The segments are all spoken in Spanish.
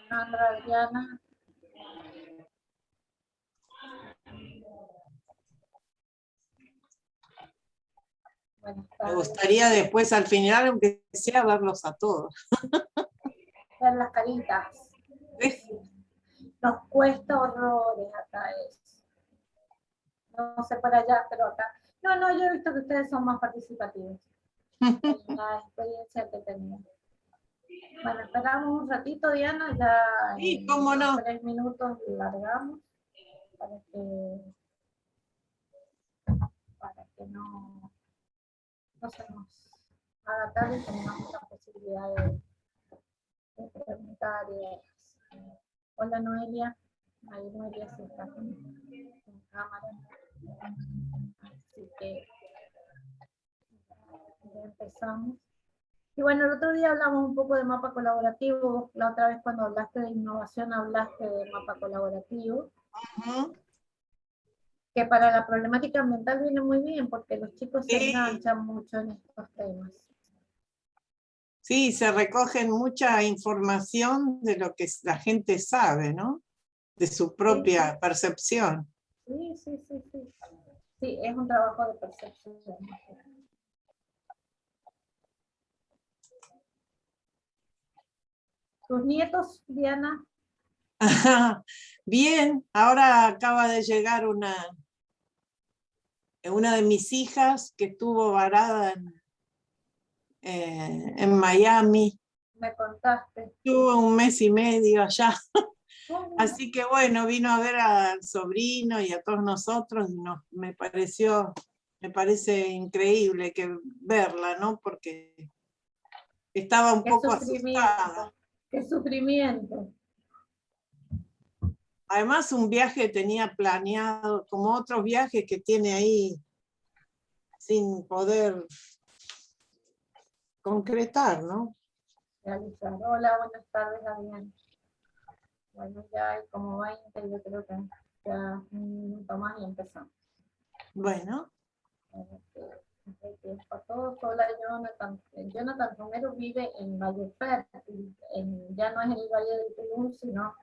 Sandra, Adriana. Me gustaría después al final, aunque sea, verlos a todos. Ver las caritas. Sí. Nos cuesta horrores acá eso. No sé para allá, pero acá. No, yo he visto que ustedes son más participativos. La experiencia que tenemos. Bueno, esperamos un ratito, Diana, ya Sí, cómo no. 3 minutos largamos para que no se nos haga tarde y tengamos la posibilidad de preguntar. Hola, Noelia. Ahí Noelia sí está con cámara. Así que ya empezamos. Y bueno, el otro día hablamos un poco de mapa colaborativo. La otra vez cuando hablaste de innovación hablaste de mapa colaborativo. Que para la problemática ambiental viene muy bien porque los chicos se enganchan mucho en estos temas. Sí, se recogen mucha información de lo que la gente sabe, ¿no? De su propia percepción. Sí. Sí, es un trabajo de percepción. ¿Tus nietos, Diana? Bien, ahora acaba de llegar una de mis hijas que estuvo varada en Miami. Me contaste. Estuvo 1 mes y medio allá. Así que bueno, vino a ver al sobrino y a todos nosotros y me parece increíble verla, ¿no? Porque estaba un poco asustada. ¡Qué sufrimiento! Además, un viaje tenía planeado, como otros viajes que tiene ahí sin poder concretar, ¿no? Realizar. Hola, buenas tardes, Adrián. Bueno, ya hay como 20, yo creo que ya un minuto más y empezamos. Bueno. A todos, hola Jonathan. Jonathan Romero vive en Valle Fértil, ya no es en el Valle del Tulum, sino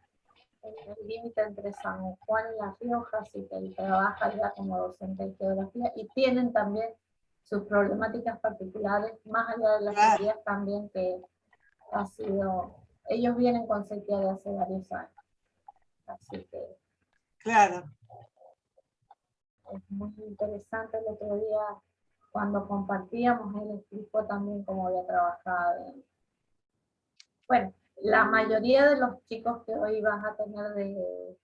en el límite entre San Juan y Las Riojas, y que él trabaja ya como docente de geografía, y tienen también sus problemáticas particulares, más allá de las sequías también, que ha sido, ellos vienen con sequía de hace varios años. Así que claro, es muy interesante. El otro día, cuando compartíamos, él explicó también cómo había trabajado. Bueno, la mayoría de los chicos que hoy vas a tener de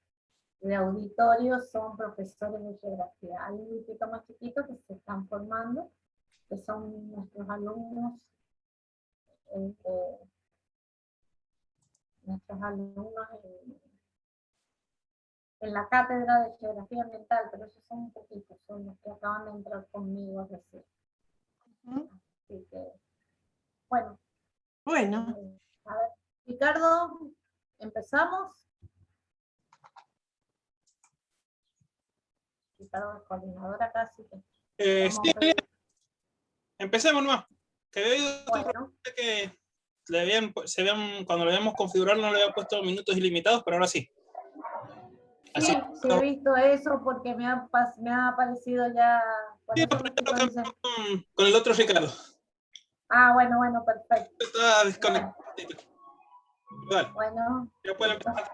auditorio son profesores de geografía. Hay un grupito más chiquito que se están formando, que son nuestros alumnos, en la cátedra de geografía ambiental, pero esos son un poquito, son los que acaban de entrar conmigo a decir. Así que, bueno. A ver, Ricardo, ¿empezamos? Ricardo es coordinador acá, así que... Sí, empecemos nomás. Que había oído que cuando lo habíamos configurado no le había puesto minutos ilimitados, pero ahora sí. Así sí, he visto eso porque me ha aparecido ya... Sí, con el otro Ricardo. Ah, bueno, perfecto. Estaba desconectado. Bueno, ya pueden empezar.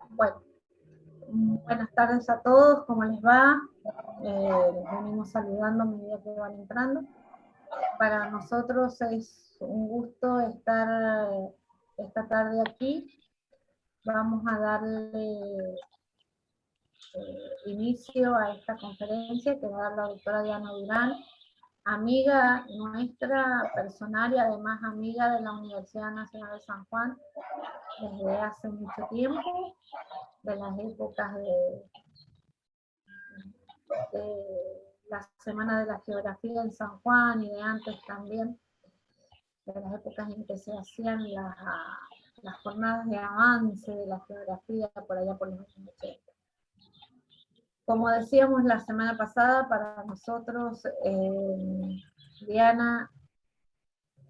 Bueno, buenas tardes a todos, ¿cómo les va? Les venimos saludando a medida que van entrando. Para nosotros es un gusto estar esta tarde aquí. Vamos a darle inicio a esta conferencia que va a dar la doctora Diana Durán, amiga nuestra personal y además amiga de la Universidad Nacional de San Juan desde hace mucho tiempo, de las épocas de la Semana de la Geografía en San Juan y de antes también, de las épocas en que se hacían las jornadas de avance de la geografía por allá por los años 80. Como decíamos la semana pasada, para nosotros Diana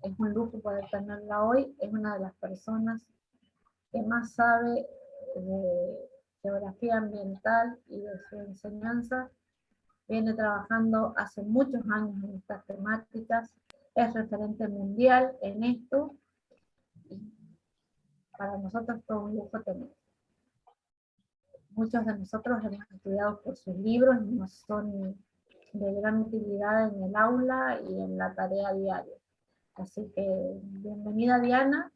es un lujo poder tenerla hoy, es una de las personas que más sabe de geografía ambiental y de su enseñanza. Viene trabajando hace muchos años en estas temáticas, es referente mundial en esto, y para nosotros fue un lujo tener. Muchos de nosotros hemos estudiado por sus libros y nos son de gran utilidad en el aula y en la tarea diaria. Así que bienvenida, Diana.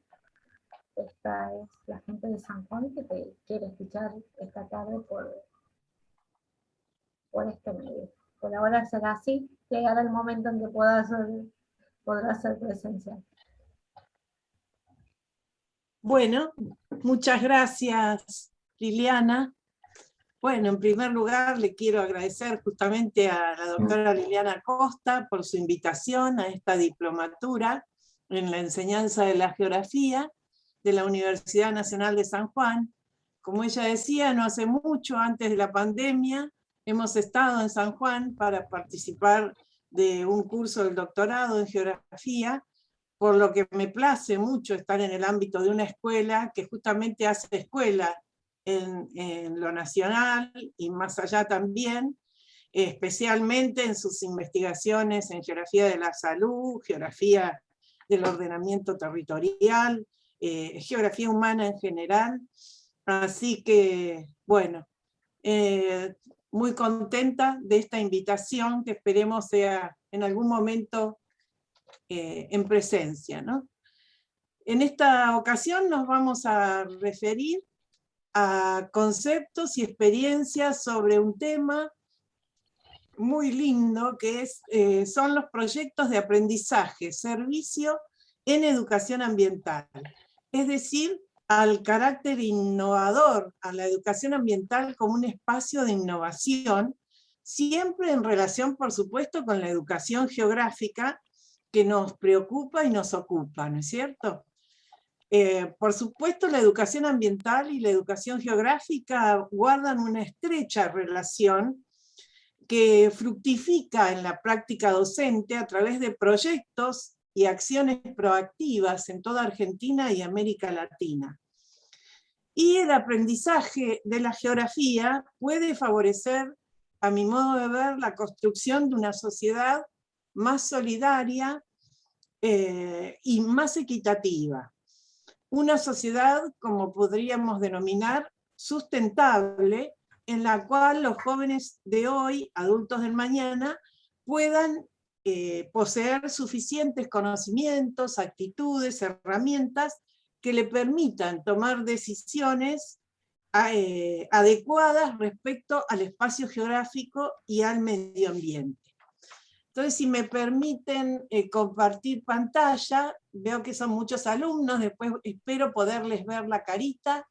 Esta es la gente de San Juan que te quiere escuchar esta tarde por este medio. Por ahora será así, llegará el momento en que podrá ser presencial. Bueno, muchas gracias, Liliana. Bueno, en primer lugar le quiero agradecer justamente a la doctora Liliana Costa por su invitación a esta diplomatura en la enseñanza de la geografía de la Universidad Nacional de San Juan. Como ella decía, no hace mucho, antes de la pandemia, hemos estado en San Juan para participar de un curso del doctorado en geografía, por lo que me place mucho estar en el ámbito de una escuela que justamente hace escuela en lo nacional y más allá también, especialmente en sus investigaciones en geografía de la salud, geografía del ordenamiento territorial, geografía humana en general. Así que, bueno, muy contenta de esta invitación que esperemos sea en algún momento en presencia, ¿no? En esta ocasión nos vamos a referir a conceptos y experiencias sobre un tema muy lindo que son los proyectos de aprendizaje, servicio en educación ambiental. Es decir, al carácter innovador, a la educación ambiental como un espacio de innovación, siempre en relación, por supuesto, con la educación geográfica que nos preocupa y nos ocupa, ¿no es cierto? Por supuesto, la educación ambiental y la educación geográfica guardan una estrecha relación que fructifica en la práctica docente a través de proyectos y acciones proactivas en toda Argentina y América Latina. Y el aprendizaje de la geografía puede favorecer, a mi modo de ver, la construcción de una sociedad más solidaria y más equitativa. Una sociedad, como podríamos denominar, sustentable, en la cual los jóvenes de hoy, adultos del mañana, puedan poseer suficientes conocimientos, actitudes, herramientas que le permitan tomar decisiones adecuadas respecto al espacio geográfico y al medio ambiente. Entonces, si me permiten compartir pantalla, veo que son muchos alumnos, después espero poderles ver la carita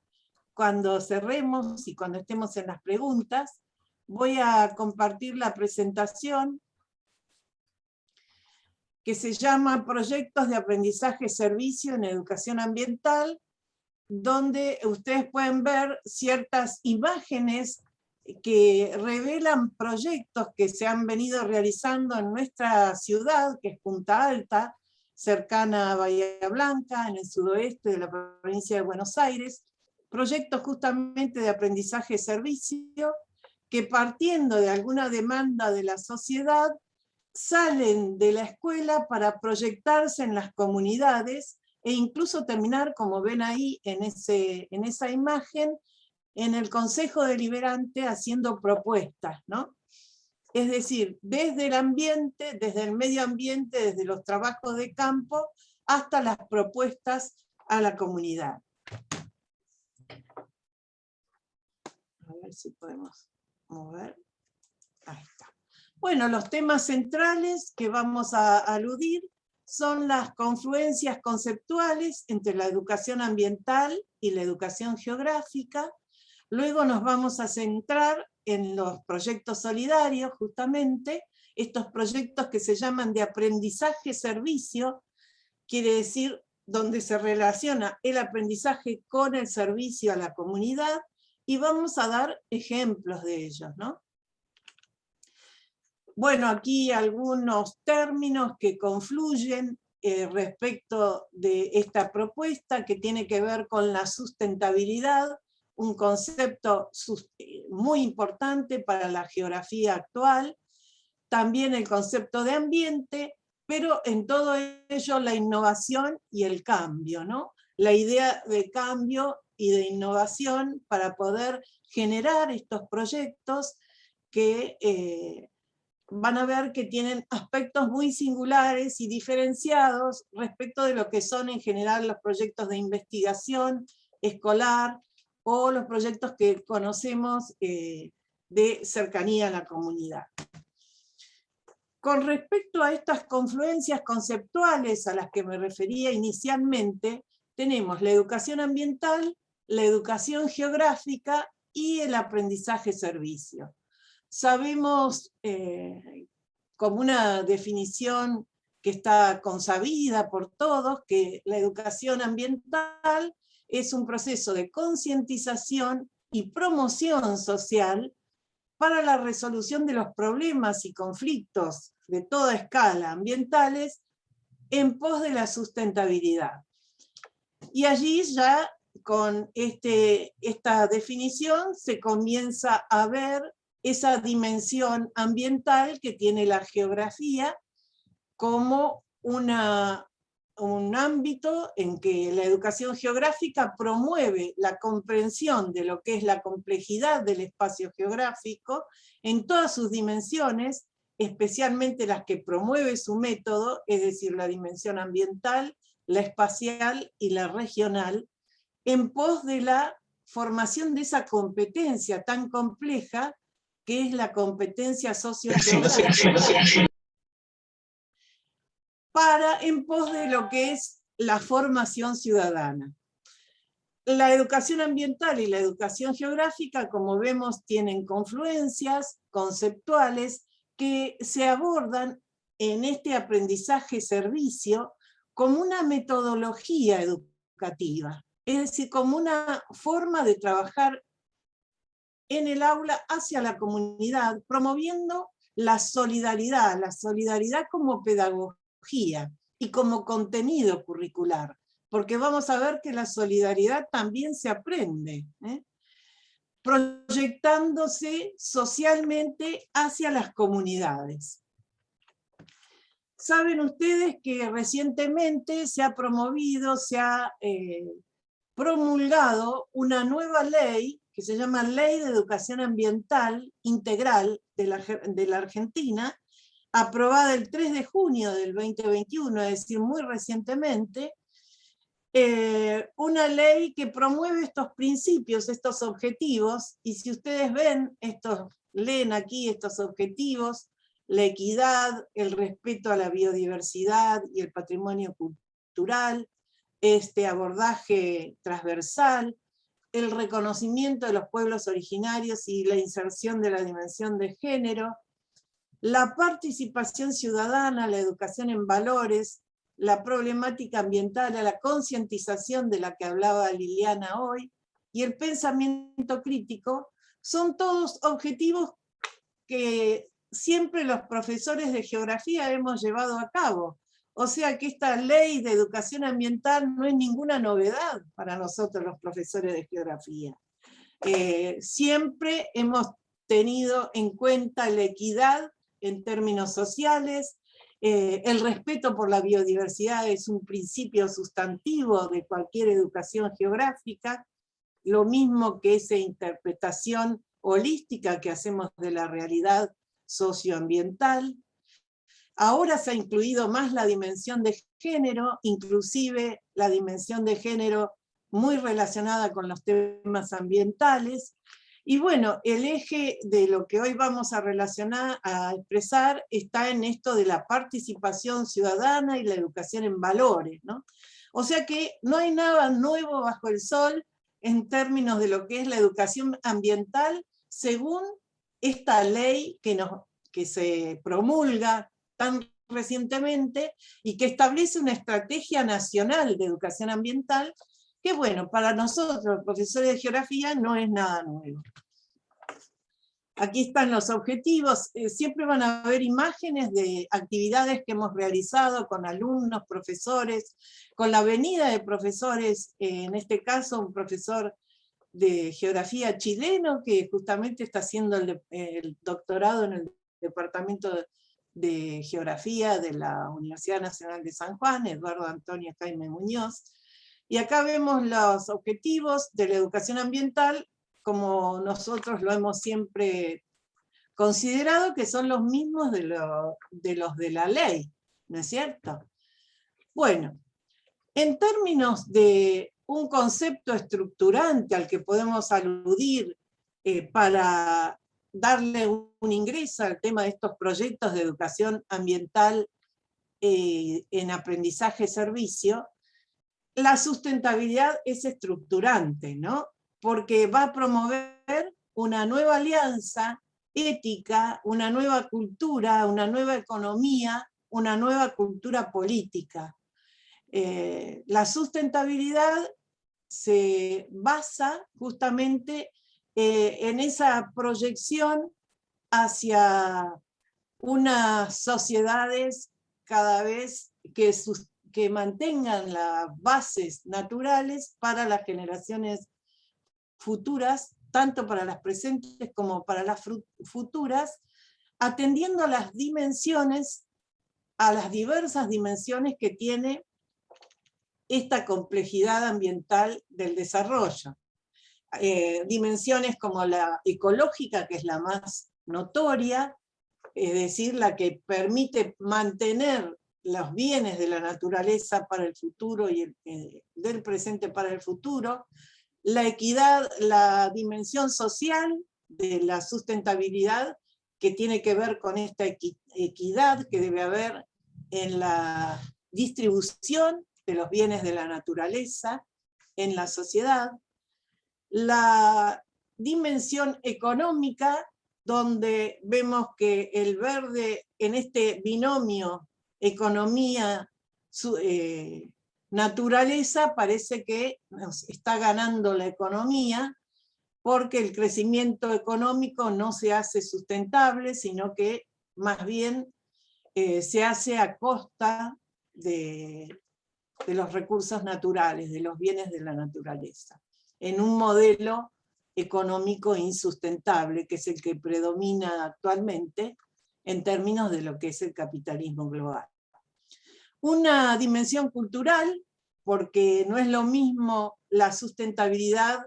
cuando cerremos y cuando estemos en las preguntas. Voy a compartir la presentación que se llama Proyectos de Aprendizaje Servicio en Educación Ambiental, donde ustedes pueden ver ciertas imágenes que revelan proyectos que se han venido realizando en nuestra ciudad, que es Punta Alta, cercana a Bahía Blanca, en el sudoeste de la provincia de Buenos Aires, proyectos justamente de aprendizaje-servicio, que partiendo de alguna demanda de la sociedad, salen de la escuela para proyectarse en las comunidades e incluso terminar, como ven ahí en esa imagen, en el Consejo Deliberante haciendo propuestas, ¿no? Es decir, desde el ambiente, desde el medio ambiente, desde los trabajos de campo, hasta las propuestas a la comunidad. A ver si podemos mover. Ahí está. Bueno, los temas centrales que vamos a aludir son las confluencias conceptuales entre la educación ambiental y la educación geográfica. Luego nos vamos a centrar en los proyectos solidarios, justamente, estos proyectos que se llaman de aprendizaje-servicio, quiere decir donde se relaciona el aprendizaje con el servicio a la comunidad, y vamos a dar ejemplos de ellos, ¿no? Bueno, aquí algunos términos que confluyen respecto de esta propuesta que tiene que ver con la sustentabilidad, un concepto muy importante para la geografía actual, también el concepto de ambiente, pero en todo ello la innovación y el cambio, ¿no? La idea de cambio y de innovación para poder generar estos proyectos que van a ver que tienen aspectos muy singulares y diferenciados respecto de lo que son en general los proyectos de investigación escolar o los proyectos que conocemos de cercanía a la comunidad. Con respecto a estas confluencias conceptuales a las que me refería inicialmente, tenemos la educación ambiental, la educación geográfica y el aprendizaje-servicio. Sabemos como una definición que está consabida por todos, que la educación ambiental es un proceso de concientización y promoción social para la resolución de los problemas y conflictos de toda escala ambientales en pos de la sustentabilidad. Y allí ya con esta definición se comienza a ver esa dimensión ambiental que tiene la geografía como un ámbito en que la educación geográfica promueve la comprensión de lo que es la complejidad del espacio geográfico en todas sus dimensiones, especialmente las que promueve su método, es decir, la dimensión ambiental, la espacial y la regional, en pos de la formación de esa competencia tan compleja que es la competencia sociogeográfica, en pos de lo que es la formación ciudadana. La educación ambiental y la educación geográfica, como vemos, tienen confluencias conceptuales que se abordan en este aprendizaje-servicio como una metodología educativa, es decir, como una forma de trabajar en el aula hacia la comunidad, promoviendo la solidaridad como pedagogía y como contenido curricular, porque vamos a ver que la solidaridad también se aprende, proyectándose socialmente hacia las comunidades. Saben ustedes que recientemente se ha promovido, se ha promulgado una nueva ley que se llama Ley de Educación Ambiental Integral de la Argentina, aprobada el 3 de junio del 2021, es decir, muy recientemente, una ley que promueve estos principios, estos objetivos, y si ustedes leen aquí estos objetivos, la equidad, el respeto a la biodiversidad y el patrimonio cultural, este abordaje transversal, el reconocimiento de los pueblos originarios y la inserción de la dimensión de género, la participación ciudadana, la educación en valores, la problemática ambiental, la concientización de la que hablaba Liliana hoy, y el pensamiento crítico, son todos objetivos que siempre los profesores de geografía hemos llevado a cabo. O sea que esta ley de educación ambiental no es ninguna novedad para nosotros los profesores de geografía. Siempre hemos tenido en cuenta la equidad en términos sociales, el respeto por la biodiversidad es un principio sustantivo de cualquier educación geográfica, lo mismo que esa interpretación holística que hacemos de la realidad socioambiental. Ahora se ha incluido más la dimensión de género, inclusive la dimensión de género muy relacionada con los temas ambientales. Y bueno, el eje de lo que hoy vamos a expresar, está en esto de la participación ciudadana y la educación en valores, ¿no? O sea que no hay nada nuevo bajo el sol en términos de lo que es la educación ambiental, según esta ley que se promulga tan recientemente y que establece una estrategia nacional de educación ambiental que, bueno, para nosotros, profesores de geografía, no es nada nuevo. Aquí están los objetivos. Siempre van a haber imágenes de actividades que hemos realizado con alumnos, profesores, con la venida de profesores, en este caso un profesor de geografía chileno que justamente está haciendo el doctorado en el departamento de geografía de la Universidad Nacional de San Juan, Eduardo Antonio Jaime Muñoz. Y acá vemos los objetivos de la educación ambiental, como nosotros lo hemos siempre considerado, que son los mismos de los de la ley, ¿no es cierto? Bueno, en términos de un concepto estructurante al que podemos aludir para darle un ingreso al tema de estos proyectos de educación ambiental en aprendizaje-servicio, la sustentabilidad es estructurante, ¿no? Porque va a promover una nueva alianza ética, una nueva cultura, una nueva economía, una nueva cultura política. La sustentabilidad se basa justamente en esa proyección hacia unas sociedades cada vez que mantengan las bases naturales para las generaciones futuras, tanto para las presentes como para las futuras, atendiendo a las dimensiones, a las diversas dimensiones que tiene esta complejidad ambiental del desarrollo. Dimensiones como la ecológica, que es la más notoria, es decir, la que permite mantener los bienes de la naturaleza para el futuro y del presente para el futuro, la equidad, la dimensión social de la sustentabilidad, que tiene que ver con esta equidad que debe haber en la distribución de los bienes de la naturaleza en la sociedad, la dimensión económica, donde vemos que el verde en este binomio economía, naturaleza, parece que nos está ganando la economía, porque el crecimiento económico no se hace sustentable, sino que más bien se hace a costa de los recursos naturales, de los bienes de la naturaleza, en un modelo económico insustentable, que es el que predomina actualmente en términos de lo que es el capitalismo global. Una dimensión cultural, porque no es lo mismo la sustentabilidad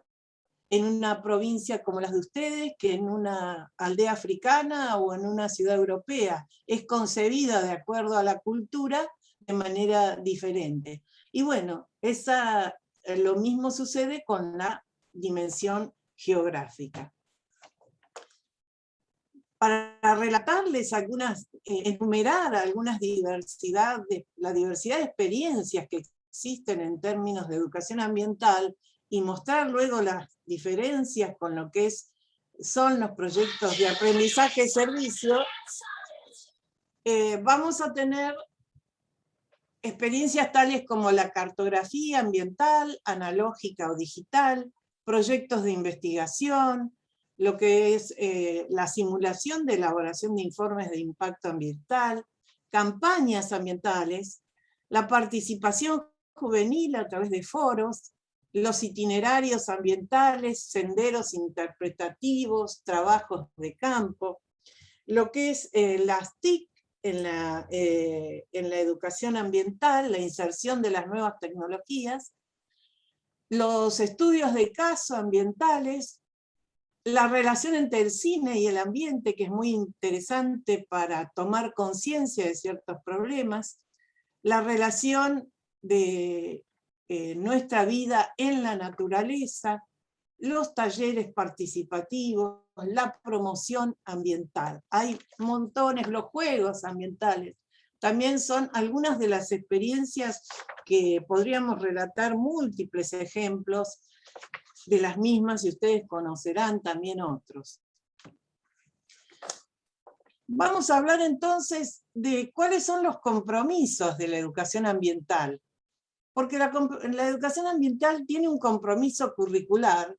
en una provincia como las de ustedes que en una aldea africana o en una ciudad europea. Es concebida de acuerdo a la cultura de manera diferente. Y bueno, lo mismo sucede con la dimensión geográfica. Para relatarles enumerar algunas la diversidad de experiencias que existen en términos de educación ambiental y mostrar luego las diferencias con lo que son los proyectos de aprendizaje y servicio, vamos a tener experiencias tales como la cartografía ambiental, analógica o digital, proyectos de investigación, lo que es la simulación de elaboración de informes de impacto ambiental, campañas ambientales, la participación juvenil a través de foros, los itinerarios ambientales, senderos interpretativos, trabajos de campo, lo que es las TIC en la educación ambiental, la inserción de las nuevas tecnologías, los estudios de caso ambientales, la relación entre el cine y el ambiente, que es muy interesante para tomar conciencia de ciertos problemas, la relación de nuestra vida en la naturaleza, los talleres participativos, la promoción ambiental. Hay montones, los juegos ambientales. También son algunas de las experiencias que podríamos relatar, múltiples ejemplos de las mismas, y ustedes conocerán también otros. Vamos a hablar entonces de cuáles son los compromisos de la educación ambiental. Porque la educación ambiental tiene un compromiso curricular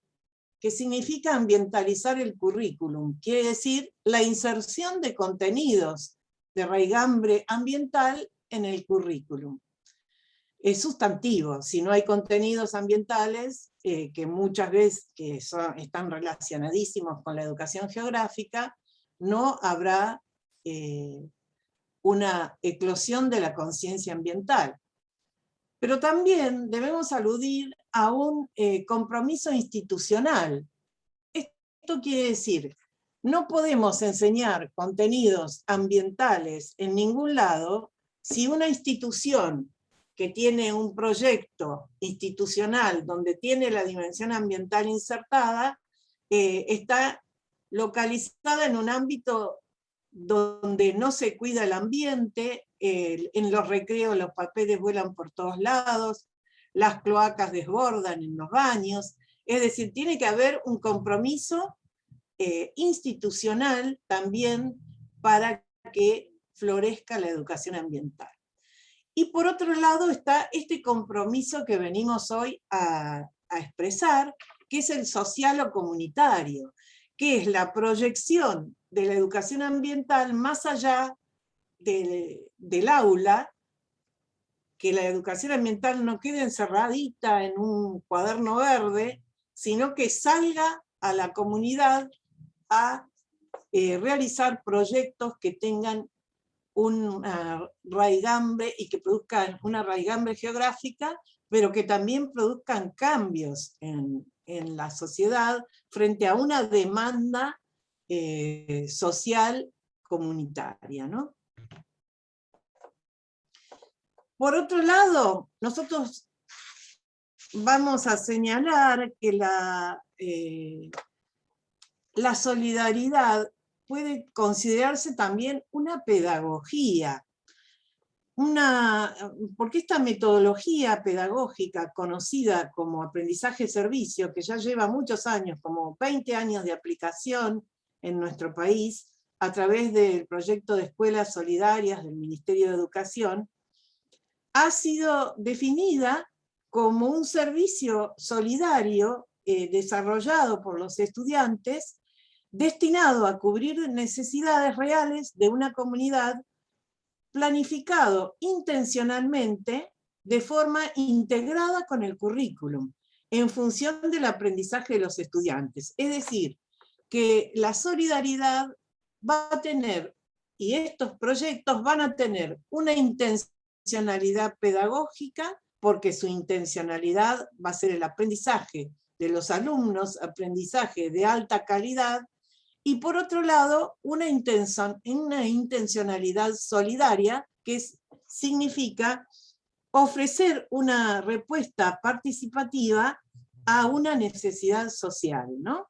que significa ambientalizar el currículum, quiere decir la inserción de contenidos de raigambre ambiental en el currículum. Es sustantivo, si no hay contenidos ambientales, que muchas veces están relacionadísimos con la educación geográfica, no habrá una eclosión de la conciencia ambiental. Pero también debemos aludir a un compromiso institucional. Esto quiere decir, no podemos enseñar contenidos ambientales en ningún lado si una institución que tiene un proyecto institucional donde tiene la dimensión ambiental insertada, está localizada en un ámbito donde no se cuida el ambiente, en los recreos los papeles vuelan por todos lados, las cloacas desbordan en los baños, es decir, tiene que haber un compromiso institucional también para que florezca la educación ambiental. Y por otro lado está este compromiso que venimos hoy a expresar, que es el social o comunitario, que es la proyección de la educación ambiental más allá del aula, que la educación ambiental no quede encerradita en un cuaderno verde, sino que salga a la comunidad a realizar proyectos que tengan una raigambre y que produzcan una raigambre geográfica, pero que también produzcan cambios en la sociedad frente a una demanda social comunitaria, ¿no? Por otro lado, nosotros vamos a señalar que la solidaridad puede considerarse también una pedagogía, porque esta metodología pedagógica conocida como aprendizaje-servicio, que ya lleva muchos años, como 20 años de aplicación en nuestro país, a través del proyecto de escuelas solidarias del Ministerio de Educación, ha sido definida como un servicio solidario desarrollado por los estudiantes, destinado a cubrir necesidades reales de una comunidad, planificado intencionalmente de forma integrada con el currículum, en función del aprendizaje de los estudiantes. Es decir, que la solidaridad va a tener, y estos proyectos van a tener una intencionalidad pedagógica, porque su intencionalidad va a ser el aprendizaje de los alumnos, aprendizaje de alta calidad, y por otro lado, una intencionalidad solidaria, que significa ofrecer una respuesta participativa a una necesidad social, ¿no?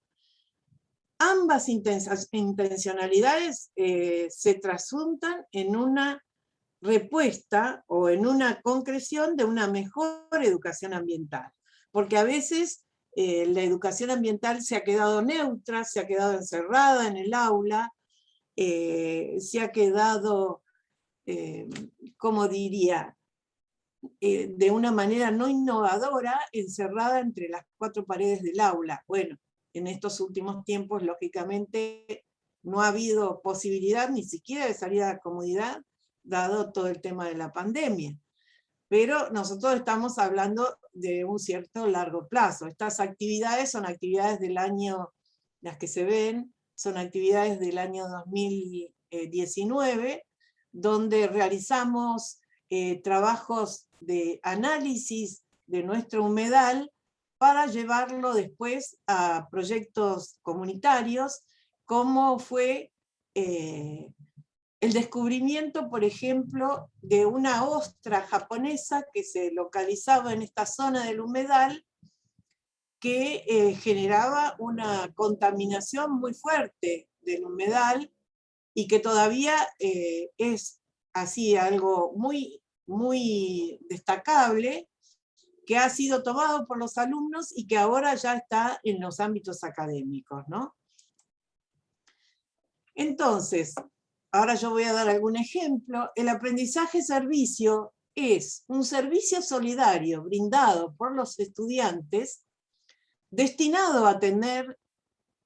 Ambas intencionalidades se trasuntan en una respuesta o en una concreción de una mejor educación ambiental, porque a veces la educación ambiental se ha quedado neutra, se ha quedado encerrada en el aula, se ha quedado, como diría, de una manera no innovadora, encerrada entre las cuatro paredes del aula. Bueno, en estos últimos tiempos, lógicamente, no ha habido posibilidad ni siquiera de salir a la comunidad, dado todo el tema de la pandemia. Pero nosotros estamos hablando de un cierto largo plazo. Estas actividades son actividades del año, las que se ven, son actividades del año 2019, donde realizamos trabajos de análisis de nuestro humedal para llevarlo después a proyectos comunitarios, como fue el descubrimiento, por ejemplo, de una ostra japonesa que se localizaba en esta zona del humedal, que generaba una contaminación muy fuerte del humedal y que todavía es así algo muy, muy destacable, que ha sido tomado por los alumnos y que ahora ya está en los ámbitos académicos, ¿no? Entonces, ahora yo voy a dar algún ejemplo. El aprendizaje-servicio es un servicio solidario brindado por los estudiantes destinado a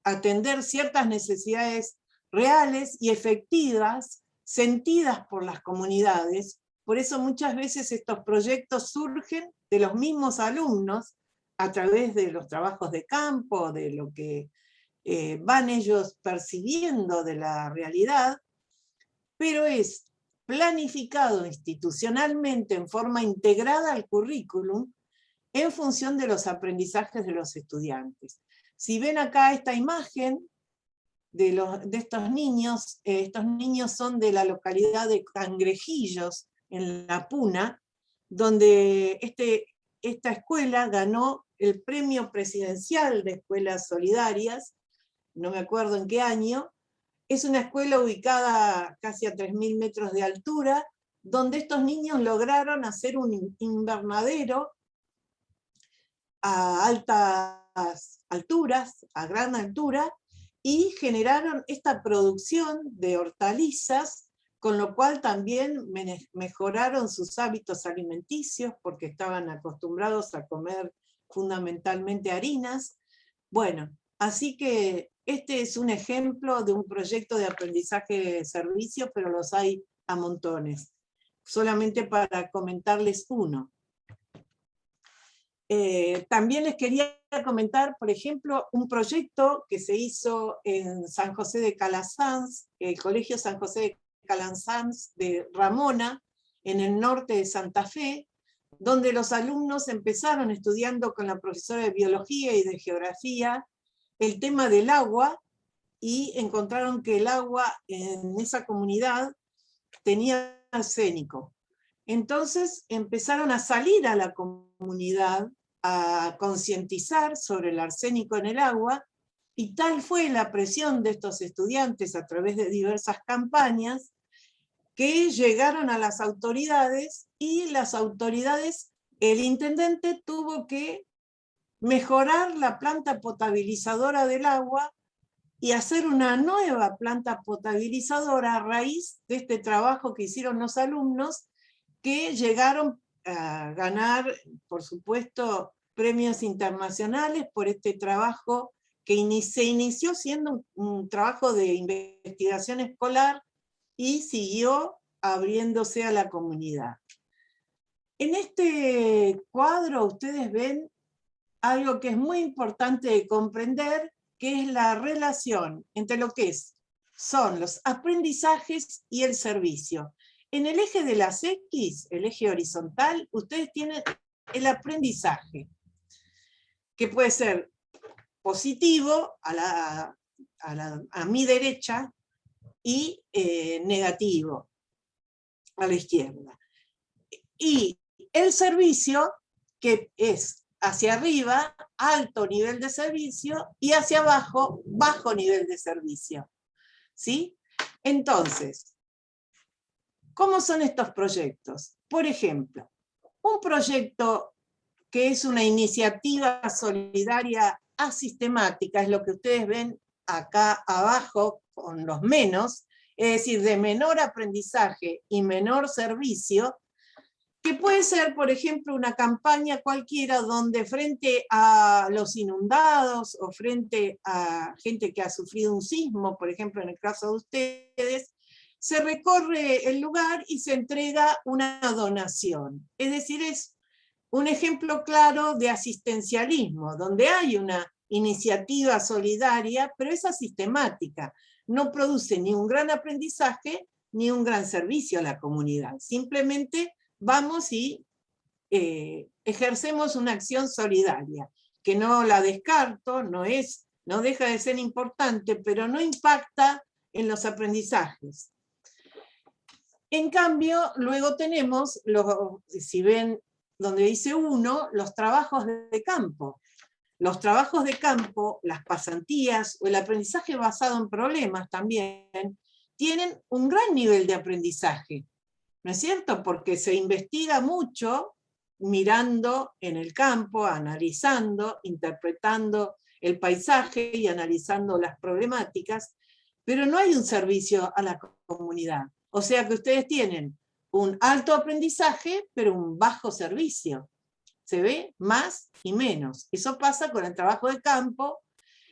atender ciertas necesidades reales y efectivas, sentidas por las comunidades. Por eso muchas veces estos proyectos surgen de los mismos alumnos, a través de los trabajos de campo, de lo que van ellos percibiendo de la realidad, pero es planificado institucionalmente en forma integrada al currículum en función de los aprendizajes de los estudiantes. Si ven acá esta imagen de estos niños son de la localidad de Cangrejillos, en La Puna, donde esta escuela ganó el premio presidencial de escuelas solidarias, no me acuerdo en qué año. Es una escuela ubicada casi a 3.000 metros de altura, donde estos niños lograron hacer un invernadero a altas alturas, a gran altura, y generaron esta producción de hortalizas, con lo cual también mejoraron sus hábitos alimenticios, porque estaban acostumbrados a comer fundamentalmente harinas. Bueno, así que este es un ejemplo de un proyecto de aprendizaje de servicio, pero los hay a montones. Solamente para comentarles uno. También les quería comentar, por ejemplo, un proyecto que se hizo en San José de Calasanz, el Colegio San José de Calasanz de Ramona, en el norte de Santa Fe, donde los alumnos empezaron estudiando con la profesora de biología y de geografía el tema del agua, y encontraron que el agua en esa comunidad tenía arsénico. Entonces empezaron a salir a la comunidad a concientizar sobre el arsénico en el agua, y tal fue la presión de estos estudiantes a través de diversas campañas que llegaron a las autoridades, y las autoridades, el intendente tuvo que mejorar la planta potabilizadora del agua y hacer una nueva planta potabilizadora a raíz de este trabajo que hicieron los alumnos, que llegaron a ganar, por supuesto, premios internacionales por este trabajo que se inició siendo un trabajo de investigación escolar y siguió abriéndose a la comunidad. En este cuadro ustedes ven algo que es muy importante de comprender, que es la relación entre lo que son los aprendizajes y el servicio. En el eje de las X, el eje horizontal, ustedes tienen el aprendizaje, que puede ser positivo a mi derecha y negativo a la izquierda. Y el servicio, que es hacia arriba, alto nivel de servicio, y hacia abajo, bajo nivel de servicio. ¿Sí? Entonces, ¿cómo son estos proyectos? Por ejemplo, un proyecto que es una iniciativa solidaria asistemática, es lo que ustedes ven acá abajo con los menos, es decir, de menor aprendizaje y menor servicio, que puede ser, por ejemplo, una campaña cualquiera donde frente a los inundados o frente a gente que ha sufrido un sismo, por ejemplo, en el caso de ustedes, se recorre el lugar y se entrega una donación. Es decir, es un ejemplo claro de asistencialismo, donde hay una iniciativa solidaria, pero es asistemática. No produce ni un gran aprendizaje ni un gran servicio a la comunidad. Simplemente vamos y ejercemos una acción solidaria, que no la descarto, no deja de ser importante, pero no impacta en los aprendizajes. En cambio, luego tenemos, si ven donde dice 1, los trabajos de campo. Los trabajos de campo, las pasantías o el aprendizaje basado en problemas también tienen un gran nivel de aprendizaje, ¿no es cierto? Porque se investiga mucho mirando en el campo, analizando, interpretando el paisaje y analizando las problemáticas, pero no hay un servicio a la comunidad. O sea que ustedes tienen un alto aprendizaje, pero un bajo servicio. se ve más y menos. Eso pasa con el trabajo de campo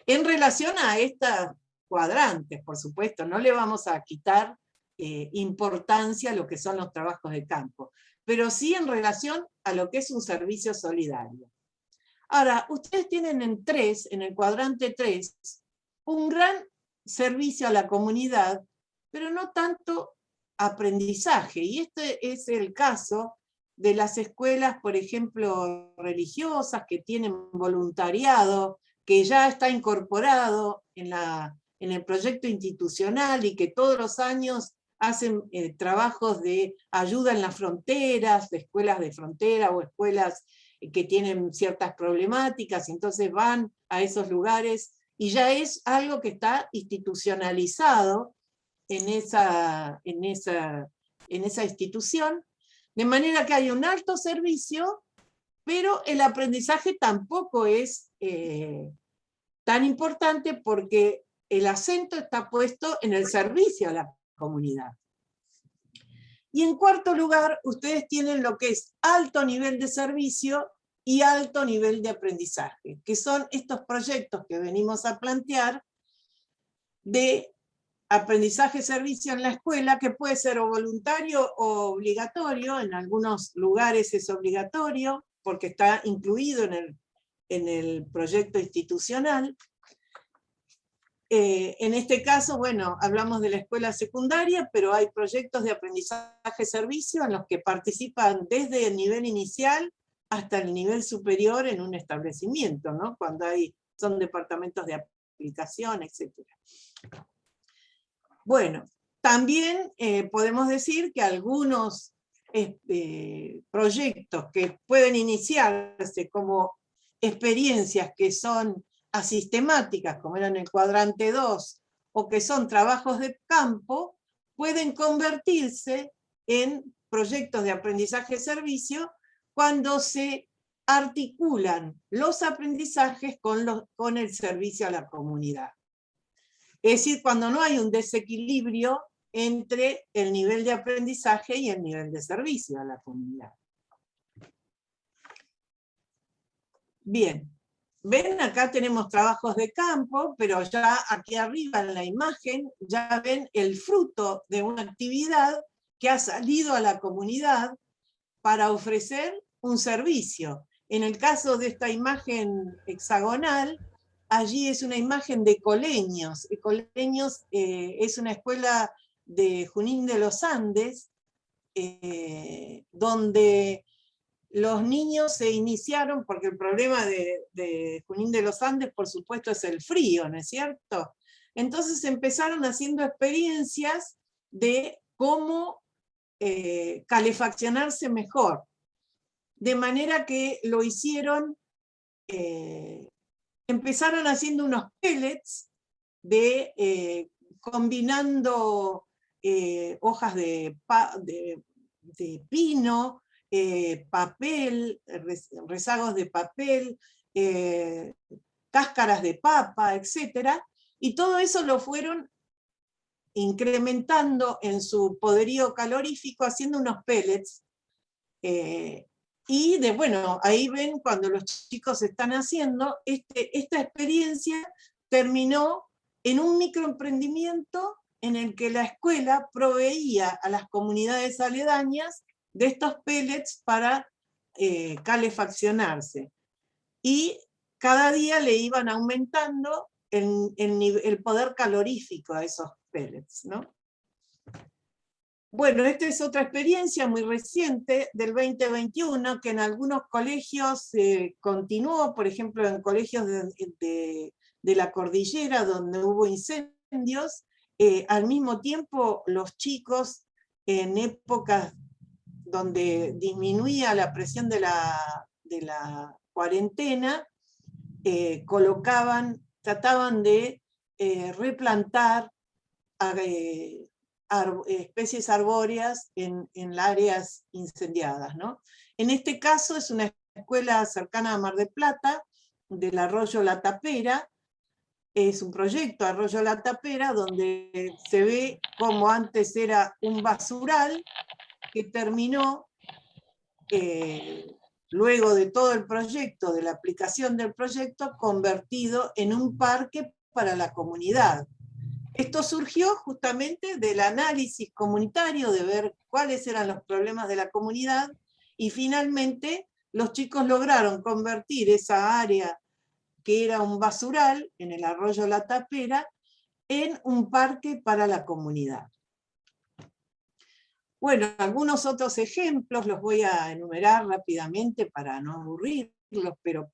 en relación a estas cuadrantes, por supuesto. No le vamos a quitar importancia a lo que son los trabajos de campo, pero sí en relación a lo que es un servicio solidario. Ahora, ustedes tienen en el cuadrante 3, un gran servicio a la comunidad, pero no tanto aprendizaje. Y este es el caso de las escuelas, por ejemplo, religiosas, que tienen voluntariado, que ya está incorporado en el proyecto institucional y que todos los años hacen trabajos de ayuda en las fronteras, de escuelas de frontera o escuelas que tienen ciertas problemáticas, y entonces van a esos lugares, y ya es algo que está institucionalizado en esa institución, de manera que hay un alto servicio, pero el aprendizaje tampoco es tan importante porque el acento está puesto en el servicio a la comunidad. Y en cuarto lugar, ustedes tienen lo que es alto nivel de servicio y alto nivel de aprendizaje, que son estos proyectos que venimos a plantear de aprendizaje-servicio en la escuela, que puede ser o voluntario o obligatorio. En algunos lugares es obligatorio, porque está incluido en el proyecto institucional. En este caso, bueno, hablamos de la escuela secundaria, pero hay proyectos de aprendizaje-servicio en los que participan desde el nivel inicial hasta el nivel superior en un establecimiento, ¿no? Cuando son departamentos de aplicación, etc. Bueno, también podemos decir que algunos proyectos que pueden iniciarse como experiencias que son asistemáticas, como eran el cuadrante 2, o que son trabajos de campo, pueden convertirse en proyectos de aprendizaje-servicio cuando se articulan los aprendizajes con el servicio a la comunidad. Es decir, cuando no hay un desequilibrio entre el nivel de aprendizaje y el nivel de servicio a la comunidad. Bien. Ven, acá tenemos trabajos de campo, pero ya aquí arriba en la imagen ya ven el fruto de una actividad que ha salido a la comunidad para ofrecer un servicio. En el caso de esta imagen hexagonal, allí es una imagen de Coleños. Coleños es una escuela de Junín de los Andes, donde los niños se iniciaron, porque el problema de Junín de los Andes, por supuesto, es el frío, ¿no es cierto? Entonces empezaron haciendo experiencias de cómo calefaccionarse mejor. De manera que lo hicieron, empezaron haciendo unos pellets combinando hojas de pino, papel, rezagos de papel, cáscaras de papa, etc. Y todo eso lo fueron incrementando en su poderío calorífico, haciendo unos pellets. Y bueno, ahí ven cuando los chicos están haciendo, esta experiencia terminó en un microemprendimiento en el que la escuela proveía a las comunidades aledañas de estos pellets para calefaccionarse. Y cada día le iban aumentando el poder calorífico a esos pellets, ¿no? Bueno, esta es otra experiencia muy reciente del 2021, que en algunos colegios continuó, por ejemplo, en colegios de la cordillera donde hubo incendios. Al mismo tiempo, los chicos en épocas donde disminuía la presión de la cuarentena, trataban de replantar especies arbóreas en las áreas incendiadas, ¿no? En este caso es una escuela cercana a Mar del Plata, del Arroyo La Tapera. Es un proyecto Arroyo La Tapera donde se ve como antes era un basural que terminó luego de todo el proyecto, de la aplicación del proyecto, convertido en un parque para la comunidad. Esto surgió justamente del análisis comunitario, de ver cuáles eran los problemas de la comunidad, y finalmente los chicos lograron convertir esa área que era un basural en el arroyo La Tapera en un parque para la comunidad. Bueno, algunos otros ejemplos los voy a enumerar rápidamente para no aburrirlos, pero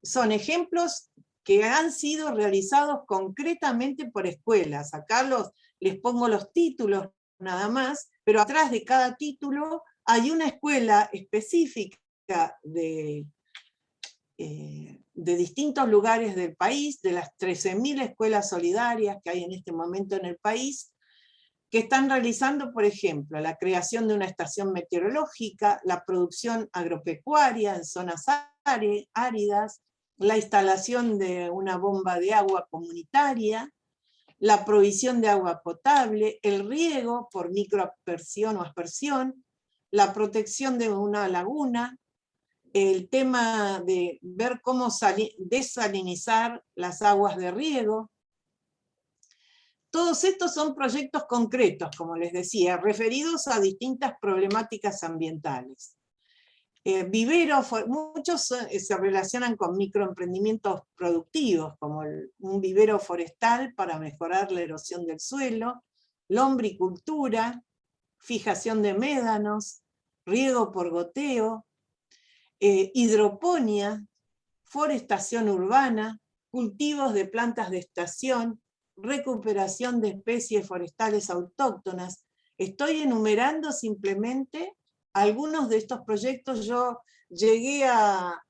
son ejemplos que han sido realizados concretamente por escuelas. Acá les pongo los títulos nada más, pero atrás de cada título hay una escuela específica de distintos lugares del país, de las 13.000 escuelas solidarias que hay en este momento en el país, que están realizando, por ejemplo, la creación de una estación meteorológica, la producción agropecuaria en zonas áridas, la instalación de una bomba de agua comunitaria, la provisión de agua potable, el riego por microaspersión o aspersión, la protección de una laguna, el tema de ver cómo desalinizar las aguas de riego. Todos estos son proyectos concretos, como les decía, referidos a distintas problemáticas ambientales. Viveros, muchos se relacionan con microemprendimientos productivos, como un vivero forestal para mejorar la erosión del suelo, lombricultura, fijación de médanos, riego por goteo, hidroponía, forestación urbana, cultivos de plantas de estación, recuperación de especies forestales autóctonas. Estoy enumerando simplemente algunos de estos proyectos. Yo llegué a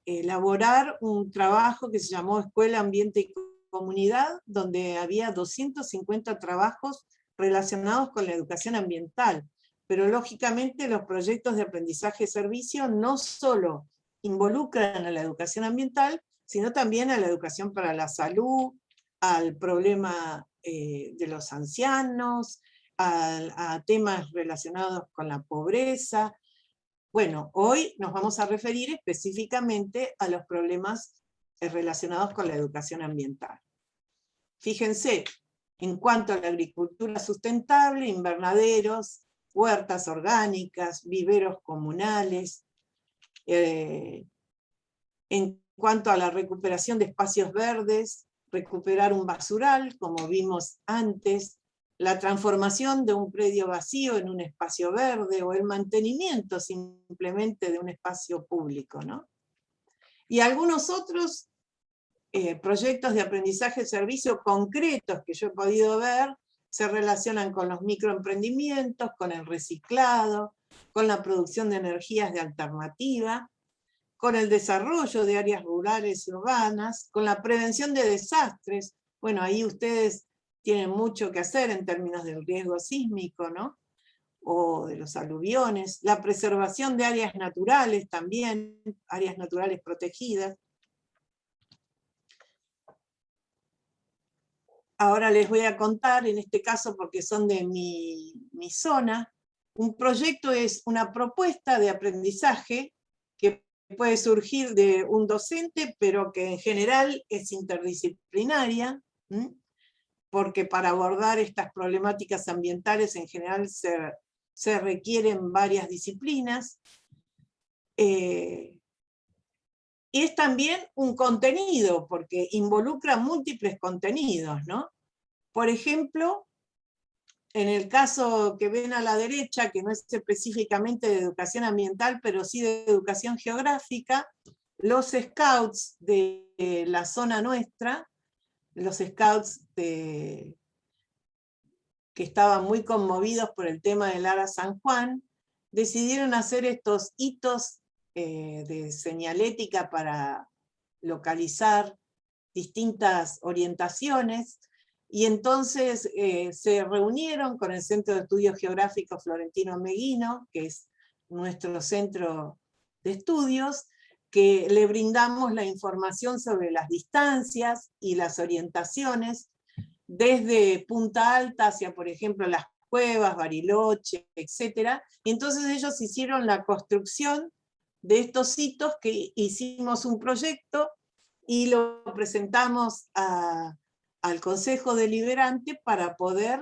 elaborar un trabajo que se llamó Escuela, Ambiente y Comunidad, donde había 250 trabajos relacionados con la educación ambiental. Pero lógicamente los proyectos de aprendizaje-servicio no solo involucran a la educación ambiental, sino también a la educación para la salud, al problema de los ancianos, a temas relacionados con la pobreza. Bueno, hoy nos vamos a referir específicamente a los problemas relacionados con la educación ambiental. Fíjense, en cuanto a la agricultura sustentable, invernaderos, huertas orgánicas, viveros comunales, en cuanto a la recuperación de espacios verdes, recuperar un basural, como vimos antes, la transformación de un predio vacío en un espacio verde, o el mantenimiento simplemente de un espacio público, ¿no? Y algunos otros proyectos de aprendizaje-servicio concretos que yo he podido ver se relacionan con los microemprendimientos, con el reciclado, con la producción de energías de alternativa, con el desarrollo de áreas rurales y urbanas, con la prevención de desastres. Bueno, ahí ustedes tienen mucho que hacer en términos del riesgo sísmico, ¿no? O de los aluviones, la preservación de áreas naturales también, áreas naturales protegidas. Ahora les voy a contar, en este caso porque son de mi zona, un proyecto es una propuesta de aprendizaje que puede surgir de un docente, pero que en general es interdisciplinaria, porque para abordar estas problemáticas ambientales en general se requieren varias disciplinas. Es también un contenido, porque involucra múltiples contenidos, ¿no? Por ejemplo, en el caso que ven a la derecha, que no es específicamente de educación ambiental, pero sí de educación geográfica, los scouts de la zona nuestra, los scouts que estaban muy conmovidos por el tema del Ara San Juan, decidieron hacer estos hitos de señalética para localizar distintas orientaciones, y entonces se reunieron con el Centro de Estudios Geográficos Florentino Meguino, que es nuestro centro de estudios, que le brindamos la información sobre las distancias y las orientaciones, desde Punta Alta hacia, por ejemplo, Las Cuevas, Bariloche, etc. Y entonces ellos hicieron la construcción de estos hitos, que hicimos un proyecto y lo presentamos al Consejo Deliberante para poder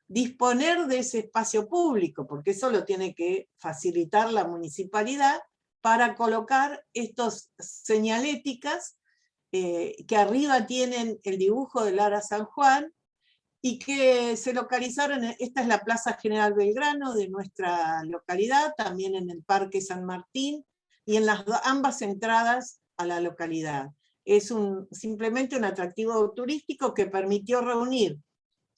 disponer de ese espacio público, porque eso lo tiene que facilitar la municipalidad para colocar estos señaléticas que arriba tienen el dibujo del Ara San Juan, y que se localizaron, esta es la Plaza General Belgrano de nuestra localidad, también en el Parque San Martín, y en ambas entradas a la localidad. Es simplemente un atractivo turístico que permitió reunir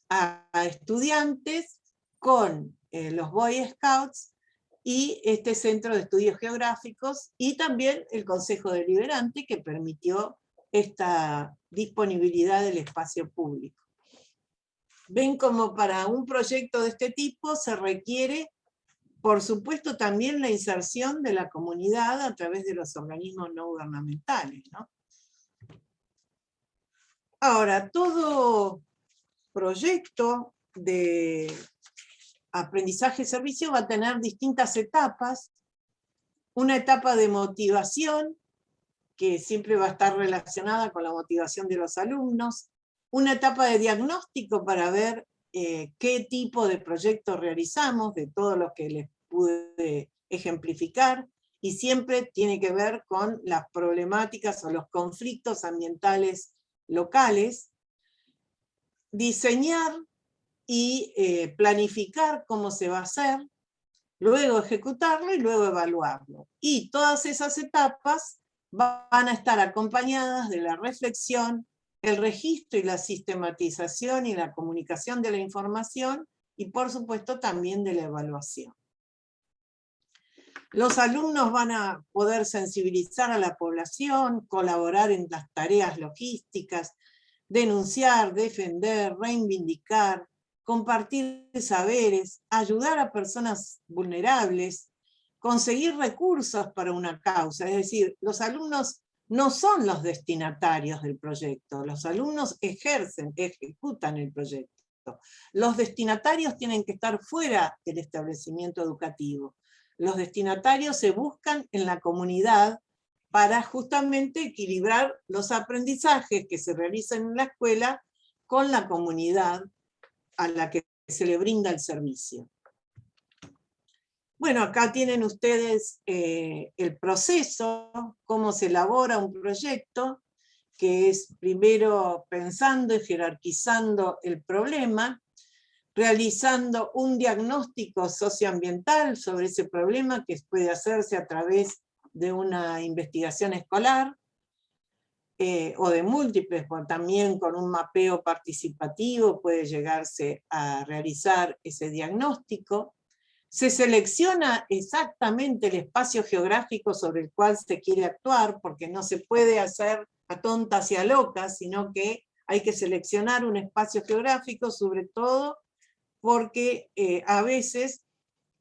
a estudiantes con los Boy Scouts y este Centro de Estudios Geográficos, y también el Consejo Deliberante, que permitió esta disponibilidad del espacio público. Ven como para un proyecto de este tipo se requiere, por supuesto, también la inserción de la comunidad a través de los organismos no gubernamentales, ¿no? Ahora, todo proyecto de aprendizaje-servicio va a tener distintas etapas. Una etapa de motivación, que siempre va a estar relacionada con la motivación de los alumnos. Una etapa de diagnóstico para ver qué tipo de proyecto realizamos, de todo lo que les pude ejemplificar, y siempre tiene que ver con las problemáticas o los conflictos ambientales locales. Diseñar y planificar cómo se va a hacer, luego ejecutarlo y luego evaluarlo. Y todas esas etapas van a estar acompañadas de la reflexión, el registro y la sistematización y la comunicación de la información, y por supuesto también de la evaluación. Los alumnos van a poder sensibilizar a la población, colaborar en las tareas logísticas, denunciar, defender, reivindicar, compartir saberes, ayudar a personas vulnerables, conseguir recursos para una causa. Es decir, los alumnos no son los destinatarios del proyecto, los alumnos ejecutan el proyecto. Los destinatarios tienen que estar fuera del establecimiento educativo. Los destinatarios se buscan en la comunidad para justamente equilibrar los aprendizajes que se realizan en la escuela con la comunidad a la que se le brinda el servicio. Bueno, acá tienen ustedes el proceso, cómo se elabora un proyecto, que es primero pensando y jerarquizando el problema, realizando un diagnóstico socioambiental sobre ese problema, que puede hacerse a través de una investigación escolar, o de múltiples, también con un mapeo participativo puede llegarse a realizar ese diagnóstico. Se selecciona exactamente el espacio geográfico sobre el cual se quiere actuar, porque no se puede hacer a tontas y a locas, sino que hay que seleccionar un espacio geográfico, sobre todo porque a veces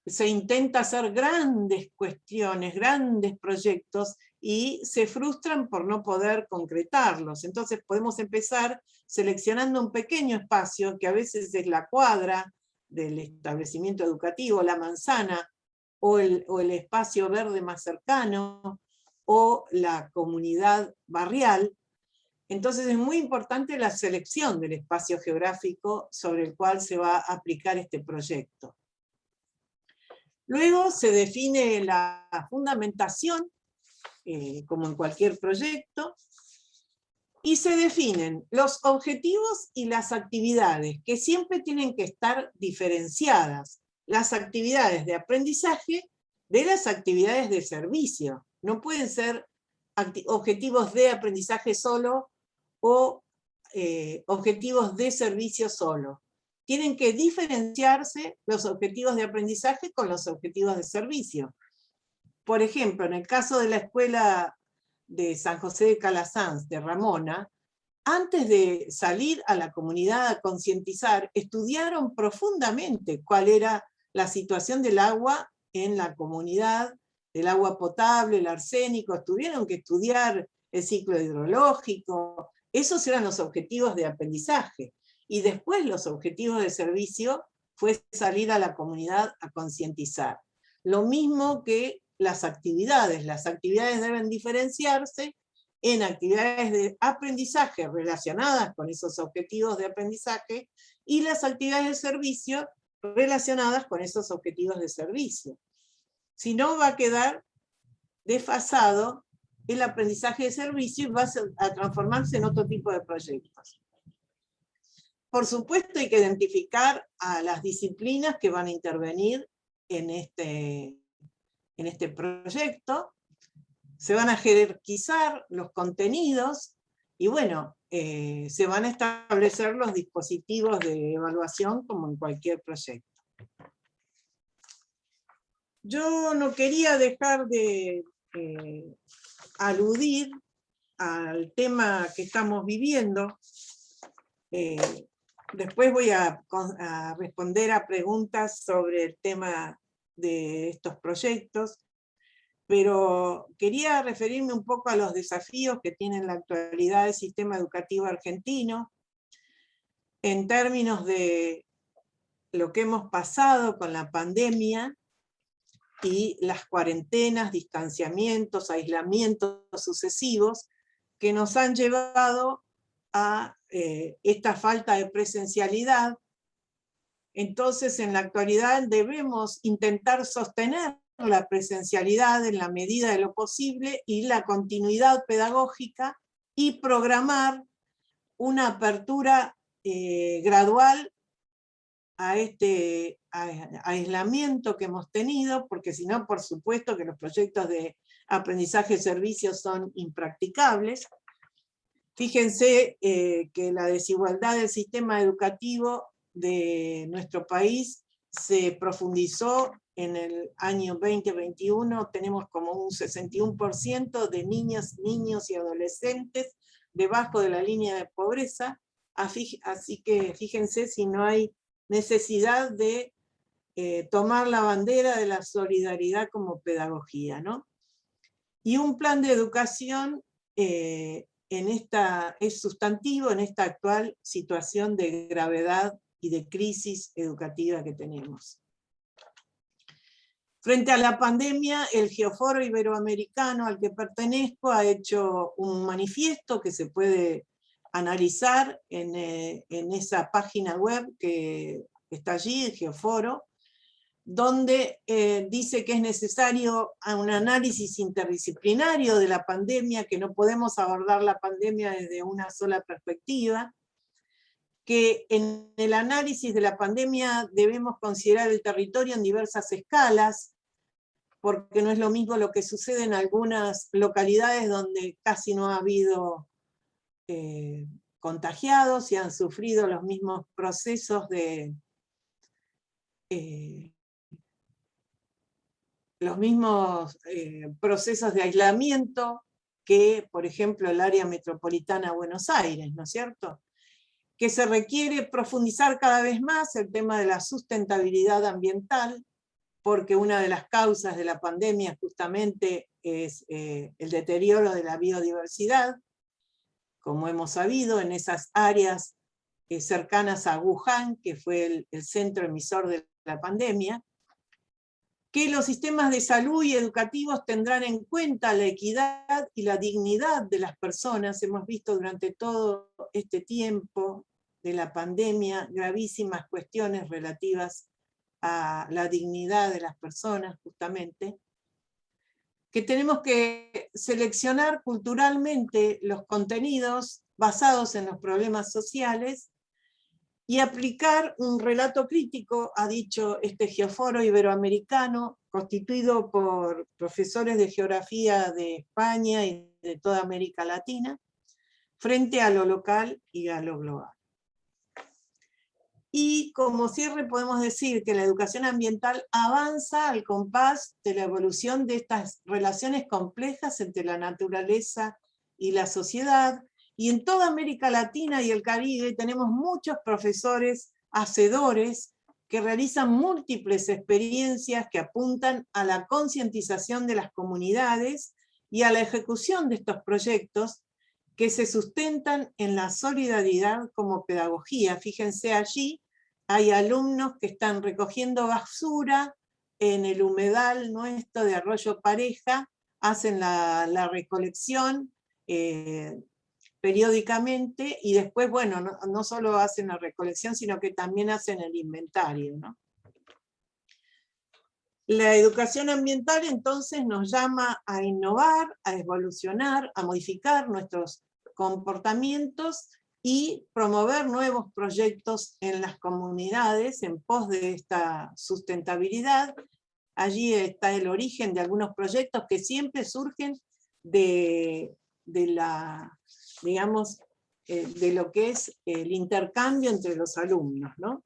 se intenta hacer grandes cuestiones, grandes proyectos, y se frustran por no poder concretarlos. Entonces podemos empezar seleccionando un pequeño espacio, que a veces es la cuadra del establecimiento educativo, la manzana, o el espacio verde más cercano, o la comunidad barrial. Entonces es muy importante la selección del espacio geográfico sobre el cual se va a aplicar este proyecto. Luego se define la fundamentación, como en cualquier proyecto, y se definen los objetivos y las actividades, que siempre tienen que estar diferenciadas. Las actividades de aprendizaje de las actividades de servicio. No pueden ser objetivos de aprendizaje solo o objetivos de servicio solo. Tienen que diferenciarse los objetivos de aprendizaje con los objetivos de servicio. Por ejemplo, en el caso de la escuela de San José de Calasanz, de Ramona, antes de salir a la comunidad a concientizar, estudiaron profundamente cuál era la situación del agua en la comunidad, del agua potable, el arsénico, tuvieron que estudiar el ciclo hidrológico. Esos eran los objetivos de aprendizaje. y después los objetivos de servicio fue salir a la comunidad a concientizar. Lo mismo que las actividades deben diferenciarse en actividades de aprendizaje relacionadas con esos objetivos de aprendizaje y las actividades de servicio relacionadas con esos objetivos de servicio. Si no, va a quedar desfasado el aprendizaje de servicio y va a transformarse en otro tipo de proyectos. Por supuesto, hay que identificar a las disciplinas que van a intervenir en este proyecto. Se van a jerarquizar los contenidos y bueno, se van a establecer los dispositivos de evaluación como en cualquier proyecto. Yo no quería dejar de aludir al tema que estamos viviendo. Después voy a responder a preguntas sobre el tema de estos proyectos, pero quería referirme un poco a los desafíos que tiene en la actualidad el sistema educativo argentino, en términos de lo que hemos pasado con la pandemia y las cuarentenas, distanciamientos, aislamientos sucesivos que nos han llevado a esta falta de presencialidad. Entonces, en la actualidad debemos intentar sostener la presencialidad en la medida de lo posible y la continuidad pedagógica y programar una apertura gradual a este aislamiento que hemos tenido, porque si no, por supuesto que los proyectos de aprendizaje y servicios son impracticables. Fíjense que la desigualdad del sistema educativo de nuestro país se profundizó en el año 2021, tenemos como un 61% de niñas, niños y adolescentes debajo de la línea de pobreza, así que fíjense si no hay necesidad de tomar la bandera de la solidaridad como pedagogía, ¿no? Y un plan de educación es sustantivo en esta actual situación de gravedad y de crisis educativa que tenemos. Frente a la pandemia, el Geoforo Iberoamericano al que pertenezco ha hecho un manifiesto que se puede analizar en esa página web que está allí, el Geoforo, donde dice que es necesario un análisis interdisciplinario de la pandemia, que no podemos abordar la pandemia desde una sola perspectiva, que en el análisis de la pandemia debemos considerar el territorio en diversas escalas, porque no es lo mismo lo que sucede en algunas localidades donde casi no ha habido contagiados y han sufrido los mismos procesos de aislamiento que, por ejemplo, el área metropolitana de Buenos Aires, ¿no es cierto? Que se requiere profundizar cada vez más el tema de la sustentabilidad ambiental, porque una de las causas de la pandemia justamente es el deterioro de la biodiversidad, como hemos sabido, en esas áreas cercanas a Wuhan, que fue el centro emisor de la pandemia, que los sistemas de salud y educativos tendrán en cuenta la equidad y la dignidad de las personas. Hemos visto durante todo este tiempo de la pandemia gravísimas cuestiones relativas a la dignidad de las personas, justamente, que tenemos que seleccionar culturalmente los contenidos basados en los problemas sociales y aplicar un relato crítico, ha dicho este Geoforo Iberoamericano, constituido por profesores de geografía de España y de toda América Latina, frente a lo local y a lo global. Y como cierre podemos decir que la educación ambiental avanza al compás de la evolución de estas relaciones complejas entre la naturaleza y la sociedad, y en toda América Latina y el Caribe tenemos muchos profesores hacedores que realizan múltiples experiencias que apuntan a la concientización de las comunidades y a la ejecución de estos proyectos que se sustentan en la solidaridad como pedagogía. Fíjense allí, hay alumnos que están recogiendo basura en el humedal nuestro de Arroyo Pareja, hacen la recolección periódicamente, y después, bueno, no solo hacen la recolección, sino que también hacen el inventario, ¿no? La educación ambiental entonces nos llama a innovar, a evolucionar, a modificar nuestros comportamientos y promover nuevos proyectos en las comunidades en pos de esta sustentabilidad. Allí está el origen de algunos proyectos que siempre surgen de la, digamos, de lo que es el intercambio entre los alumnos, ¿no?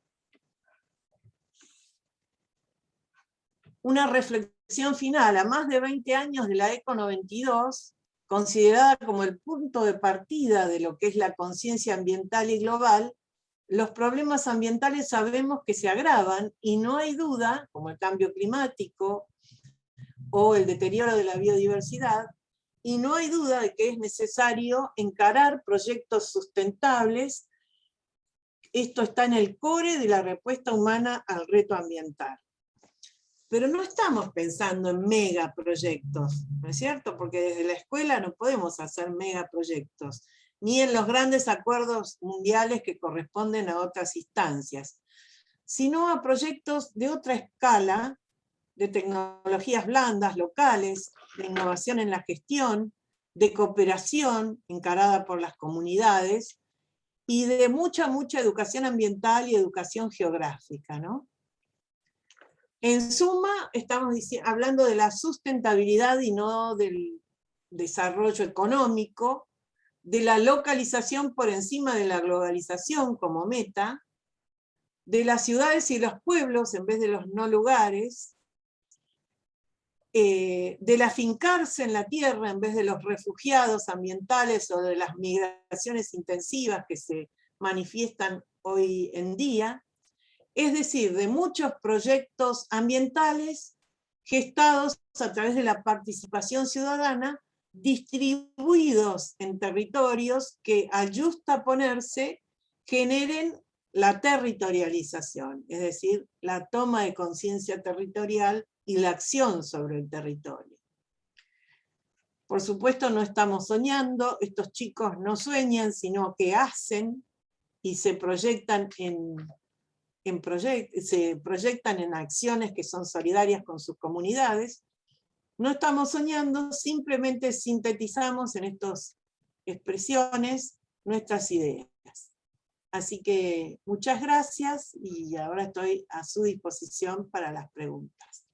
Una reflexión final: a más de 20 años de la ECO 92, considerada como el punto de partida de lo que es la conciencia ambiental y global, los problemas ambientales sabemos que se agravan, y no hay duda, como el cambio climático o el deterioro de la biodiversidad, y no hay duda de que es necesario encarar proyectos sustentables. Esto está en el core de la respuesta humana al reto ambiental. Pero no estamos pensando en megaproyectos, ¿no es cierto? Porque desde la escuela no podemos hacer megaproyectos, ni en los grandes acuerdos mundiales que corresponden a otras instancias, sino a proyectos de otra escala, de tecnologías blandas, locales, de innovación en la gestión, de cooperación encarada por las comunidades, y de mucha educación ambiental y educación geográfica, ¿no? En suma, estamos hablando de la sustentabilidad y no del desarrollo económico, de la localización por encima de la globalización como meta, de las ciudades y los pueblos en vez de los no lugares, del afincarse en la tierra en vez de los refugiados ambientales o de las migraciones intensivas que se manifiestan hoy en día. Es decir, de muchos proyectos ambientales gestados a través de la participación ciudadana, distribuidos en territorios que al yuxtaponerse generen la territorialización, es decir, la toma de conciencia territorial y la acción sobre el territorio. Por supuesto, no estamos soñando, estos chicos no sueñan, sino que hacen y se proyectan se proyectan en acciones que son solidarias con sus comunidades. No estamos soñando, simplemente sintetizamos en estas expresiones nuestras ideas. Así que muchas gracias, y ahora estoy a su disposición para las preguntas.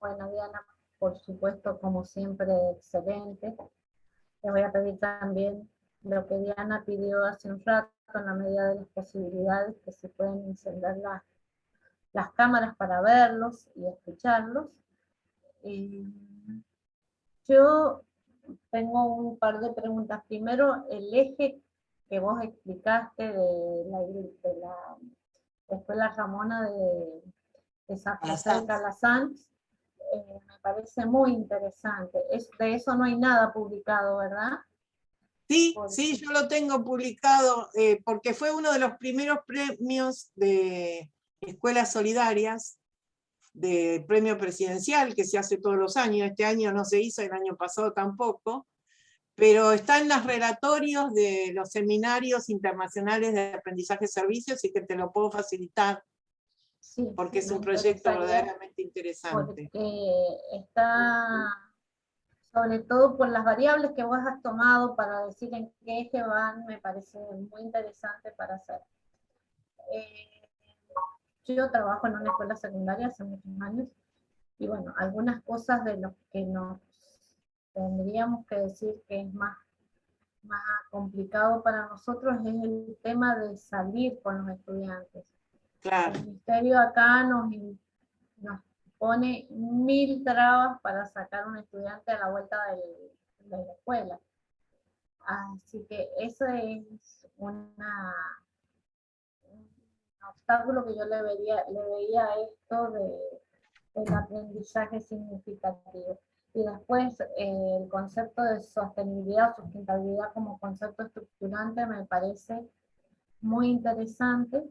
Bueno, Diana, por supuesto, como siempre, excelente. Le voy a pedir también lo que Diana pidió hace un rato, en la medida de las posibilidades, que se pueden encender las cámaras para verlos y escucharlos. Yo tengo un par de preguntas. Primero, el eje que vos explicaste de la Escuela Ramona de San José de Calasanz, me parece muy interesante. De eso no hay nada publicado, ¿verdad? Sí, sí, yo lo tengo publicado, porque fue uno de los primeros premios de escuelas solidarias, de premio presidencial, que se hace todos los años. Este año no se hizo, el año pasado tampoco, pero está en los relatorios de los seminarios internacionales de aprendizaje de servicios, y que te lo puedo facilitar, sí, porque es un proyecto verdaderamente interesante. Porque está, sobre todo por las variables que vos has tomado para decir en qué eje van, me parece muy interesante para hacer. Yo trabajo en una escuela secundaria hace muchos años, y bueno, algunas cosas de lo que nos tendríamos que decir que es más complicado para nosotros es el tema de salir con los estudiantes. Claro. El ministerio acá nos pone 1000 trabas para sacar a un estudiante a la vuelta de la escuela. Así que eso es un obstáculo que yo le veía a esto del aprendizaje significativo. Y después el concepto de sostenibilidad, sustentabilidad como concepto estructurante me parece muy interesante,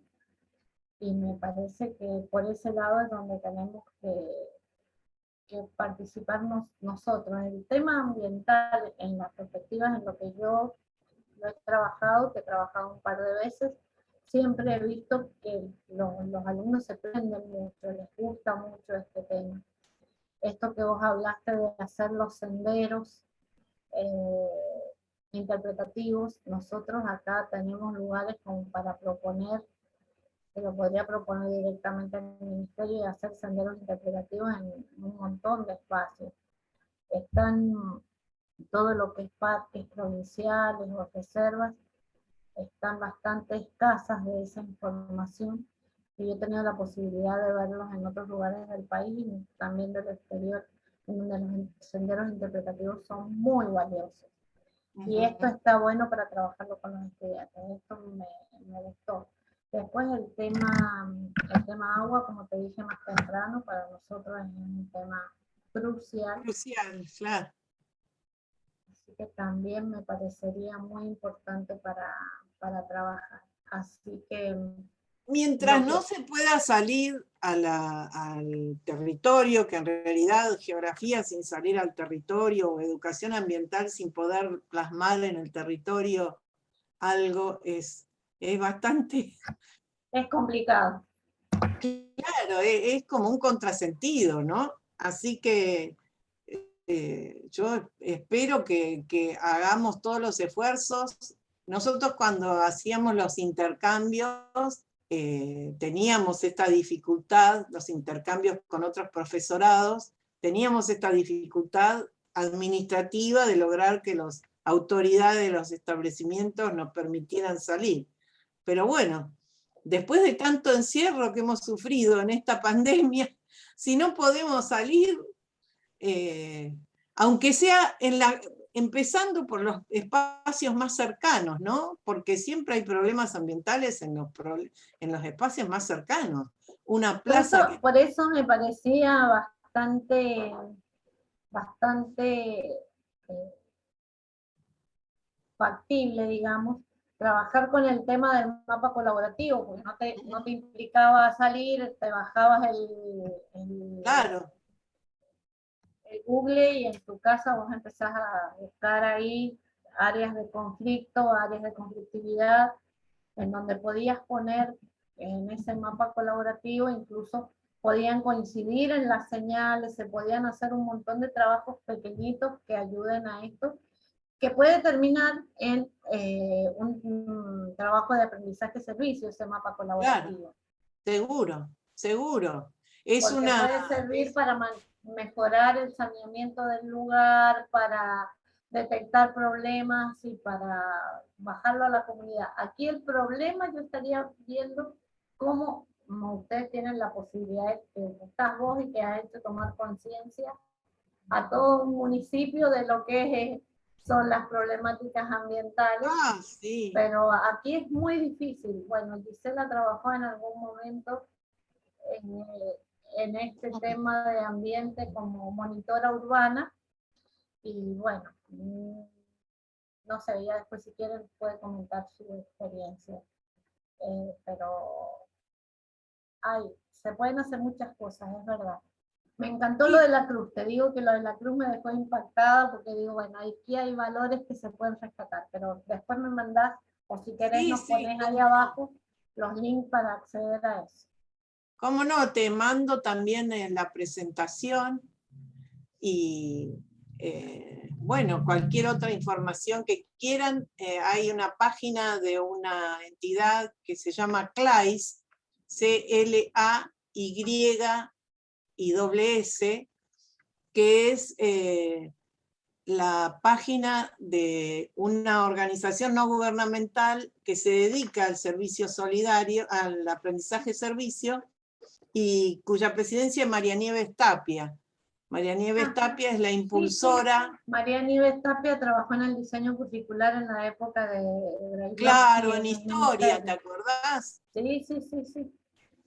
y me parece que por ese lado es donde tenemos que participar nosotros. En el tema ambiental, en las perspectivas en lo que yo lo he trabajado, que he trabajado un par de veces, siempre he visto que los alumnos se prenden mucho, les gusta mucho este tema. Esto que vos hablaste de hacer los senderos interpretativos, nosotros acá tenemos lugares como para proponer, se lo podría proponer directamente al ministerio, y hacer senderos interpretativos en un montón de espacios. Están todo lo que es parques provinciales o reservas, están bastante escasas de esa información, y yo he tenido la posibilidad de verlos en otros lugares del país y también del exterior, en donde los senderos interpretativos son muy valiosos. Y esto está bueno para trabajarlo con los estudiantes, esto me gustó. Después el tema agua, como te dije más temprano, para nosotros es un tema crucial. Crucial, claro. Así que también me parecería muy importante para trabajar. Así que... Mientras no se pueda salir al territorio, que en realidad geografía sin salir al territorio, o educación ambiental sin poder plasmar en el territorio algo, es bastante... Es complicado. Claro, es como un contrasentido, ¿no? Así que yo espero que hagamos todos los esfuerzos. Nosotros cuando hacíamos los intercambios, teníamos esta dificultad, los intercambios con otros profesorados, teníamos esta dificultad administrativa de lograr que las autoridades de los establecimientos nos permitieran salir. Pero bueno, después de tanto encierro que hemos sufrido en esta pandemia, si no podemos salir, aunque sea empezando por los espacios más cercanos, ¿no? Porque siempre hay problemas ambientales en los espacios más cercanos. Una plaza... Por eso me parecía bastante factible, digamos, trabajar con el tema del mapa colaborativo, porque no te implicaba salir, te bajabas Claro. el Google, y en tu casa vos empezás a buscar ahí áreas de conflicto, áreas de conflictividad, en donde podías poner en ese mapa colaborativo, incluso podían coincidir en las señales, se podían hacer un montón de trabajos pequeñitos que ayuden a esto, que puede terminar en un trabajo de aprendizaje-servicio, ese mapa colaborativo. Claro, seguro. Porque puede servir para mejorar el saneamiento del lugar, para detectar problemas y para bajarlo a la comunidad. Aquí el problema, yo estaría viendo cómo ustedes tienen la posibilidad de que estás vos y que has hecho tomar conciencia a todo un municipio de lo que son las problemáticas ambientales. Sí. Pero aquí es muy difícil. Bueno, Gisela trabajó en algún momento en este tema de ambiente como monitora urbana, y bueno, no sé, ya después si quieren puede comentar su experiencia, pero se pueden hacer muchas cosas, es verdad. Me encantó lo de la cruz, te digo que lo de la cruz me dejó impactada, porque digo, bueno, aquí hay valores que se pueden rescatar, pero después me mandás, o si querés nos ponés ahí abajo los links para acceder a eso. ¿Cómo no? Te mando también la presentación y bueno, cualquier otra información que quieran. Hay una página de una entidad que se llama CLAYS, CLAYS, que es la página de una organización no gubernamental que se dedica al servicio solidario, al aprendizaje-servicio, y cuya presidencia es María Nieves Tapia. María Nieves Tapia es la impulsora. Sí. María Nieves Tapia trabajó en el diseño curricular en la época de claro, en historia, ¿te acordás? Sí.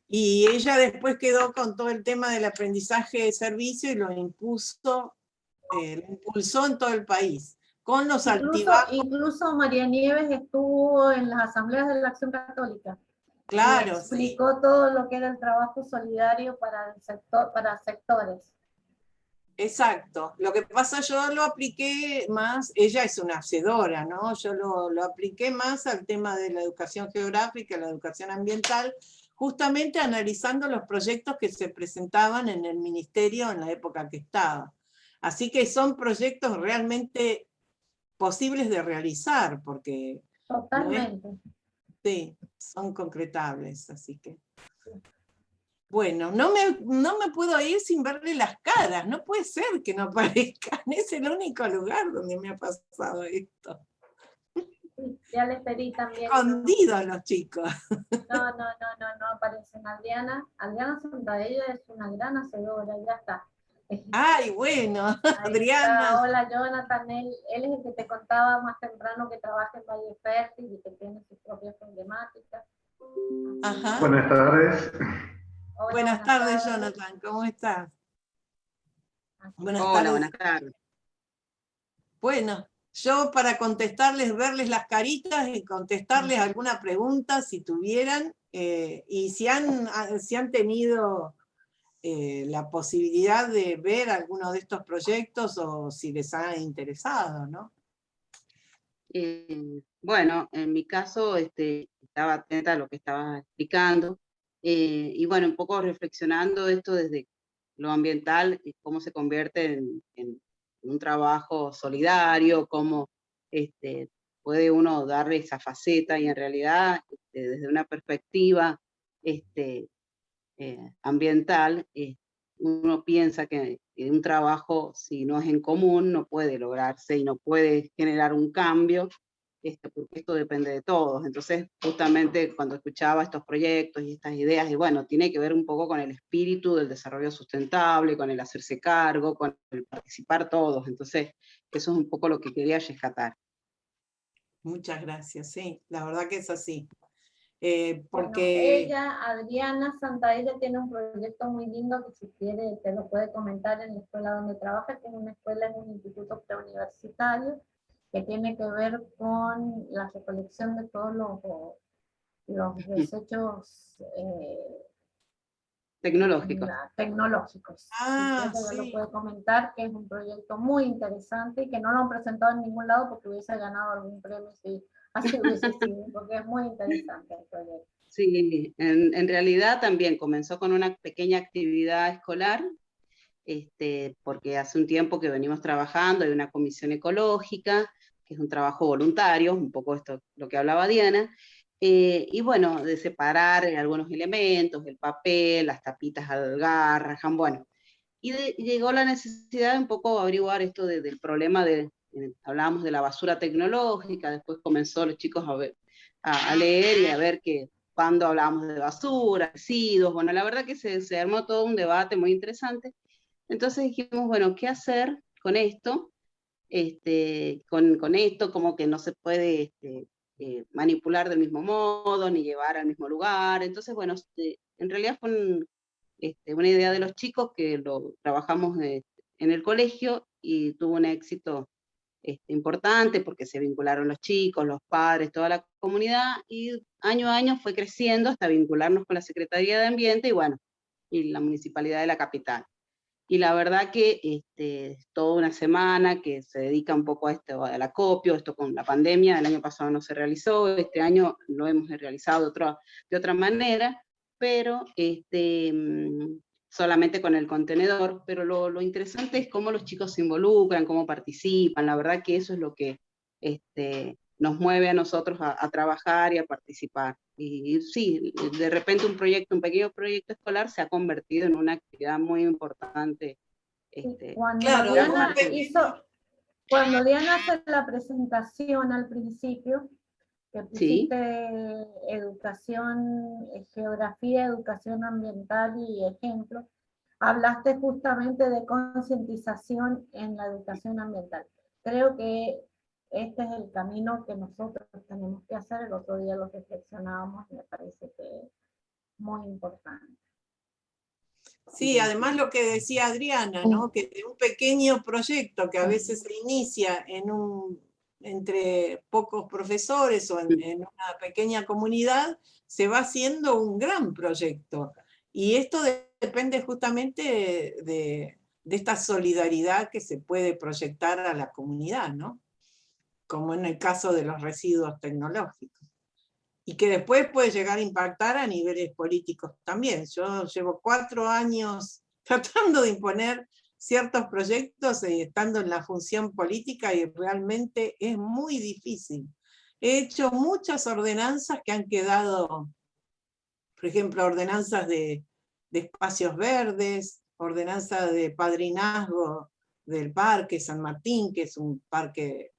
Y ella después quedó con todo el tema del aprendizaje de servicio y lo impuso lo impulsó en todo el país, con los Incluso, altibajos. incluso María Nieves estuvo en las asambleas de la Acción Católica. Claro, Y explicó todo lo que era el trabajo solidario para el sector, para sectores. exacto. Lo que pasa, yo lo apliqué más, ella es una hacedora, ¿no? Yo lo apliqué más al tema de la educación geográfica, la educación ambiental, justamente analizando los proyectos que se presentaban en el ministerio en la época que estaba. Así que son proyectos realmente posibles de realizar, porque Totalmente. sí, son concretables, así que. Bueno, no me puedo ir sin verle las caras, no puede ser que no aparezcan, es el único lugar donde me ha pasado esto. Sí, ya les pedí también. Escondidos los chicos. No aparecen. Adriana Santaella es una gran hacedora, ya está. Ay, bueno, Ahí Adriana. está. Hola Jonathan, él es el que te contaba más temprano que trabaja en Valle Fértil y que tiene sus propias problemáticas. Ajá. Buenas tardes. Hola, Buenas tardes, Jonathan, ¿cómo estás? Buenas Hola, tardes. buenas tardes. Bueno, yo para contestarles, verles las caritas y contestarles alguna pregunta si tuvieran, y si han tenido la posibilidad de ver alguno de estos proyectos o si les ha interesado, ¿no? Bueno, en mi caso estaba atenta a lo que estabas explicando, y bueno, un poco reflexionando esto desde lo ambiental, y cómo se convierte en un trabajo solidario, cómo puede uno darle esa faceta, y en realidad desde una perspectiva ambiental, uno piensa que un trabajo, si no es en común, no puede lograrse y no puede generar un cambio, porque esto depende de todos. Entonces, justamente cuando escuchaba estos proyectos y estas ideas, y bueno, tiene que ver un poco con el espíritu del desarrollo sustentable, con el hacerse cargo, con el participar todos. Entonces, eso es un poco lo que quería rescatar. Muchas gracias, sí, la verdad que es así. Bueno, Porque ella, Adriana Santaella, tiene un proyecto muy lindo que si quiere te lo puede comentar en la escuela donde trabaja, que es una escuela en un instituto preuniversitario, que tiene que ver con la recolección de todos los desechos Tecnológico. tecnológicos. Ah, Ella lo sí. puede comentar, que es un proyecto muy interesante y que no lo han presentado en ningún lado porque hubiese ganado algún premio si así hubiese sido, porque es muy interesante el proyecto. Sí, en realidad también comenzó con una pequeña actividad escolar, porque hace un tiempo que venimos trabajando, hay una comisión ecológica, que es un trabajo voluntario, un poco esto lo que hablaba Diana, y bueno, de separar algunos elementos, el papel, las tapitas al Garrahan, bueno, y llegó la necesidad de un poco averiguar esto del problema hablábamos de la basura tecnológica, después comenzó los chicos a leer y a ver que cuando hablábamos de basura, residuos, bueno, la verdad que se armó todo un debate muy interesante. Entonces dijimos, bueno, ¿qué hacer con esto? Con esto, como que no se puede manipular del mismo modo, ni llevar al mismo lugar. Entonces, bueno, en realidad fue una idea de los chicos que lo trabajamos en el colegio y tuvo un éxito importante porque se vincularon los chicos, los padres, toda la comunidad, y año a año fue creciendo hasta vincularnos con la Secretaría de Ambiente y bueno, y la Municipalidad de la Capital. Y la verdad que es toda una semana que se dedica un poco a esto, al acopio, esto con la pandemia, el año pasado no se realizó, este año lo hemos realizado de otra manera, pero solamente con el contenedor, pero lo interesante es cómo los chicos se involucran, cómo participan, la verdad que eso es lo que nos mueve a nosotros a trabajar y a participar. Y sí, de repente un pequeño proyecto escolar se ha convertido en una actividad muy importante. Cuando Claro, cuando Diana hace la presentación al principio, que Sí, pusiste educación, geografía, educación ambiental y ejemplo, hablaste justamente de concientización en la educación ambiental. Creo que este es el camino que nosotros tenemos que hacer. El otro día lo reflexionábamos y me parece que es muy importante. Sí, además lo que decía Adriana, ¿no? Que de un pequeño proyecto que a veces se inicia entre pocos profesores o en una pequeña comunidad, se va haciendo un gran proyecto. Y esto depende justamente de esta solidaridad que se puede proyectar a la comunidad, ¿no? Como en el caso de los residuos tecnológicos. Y que después puede llegar a impactar a niveles políticos también. Yo llevo 4 años tratando de imponer ciertos proyectos y estando en la función política y realmente es muy difícil. He hecho muchas ordenanzas que han quedado, por ejemplo, ordenanzas de espacios verdes, ordenanza de padrinazgo del Parque San Martín, que es un parque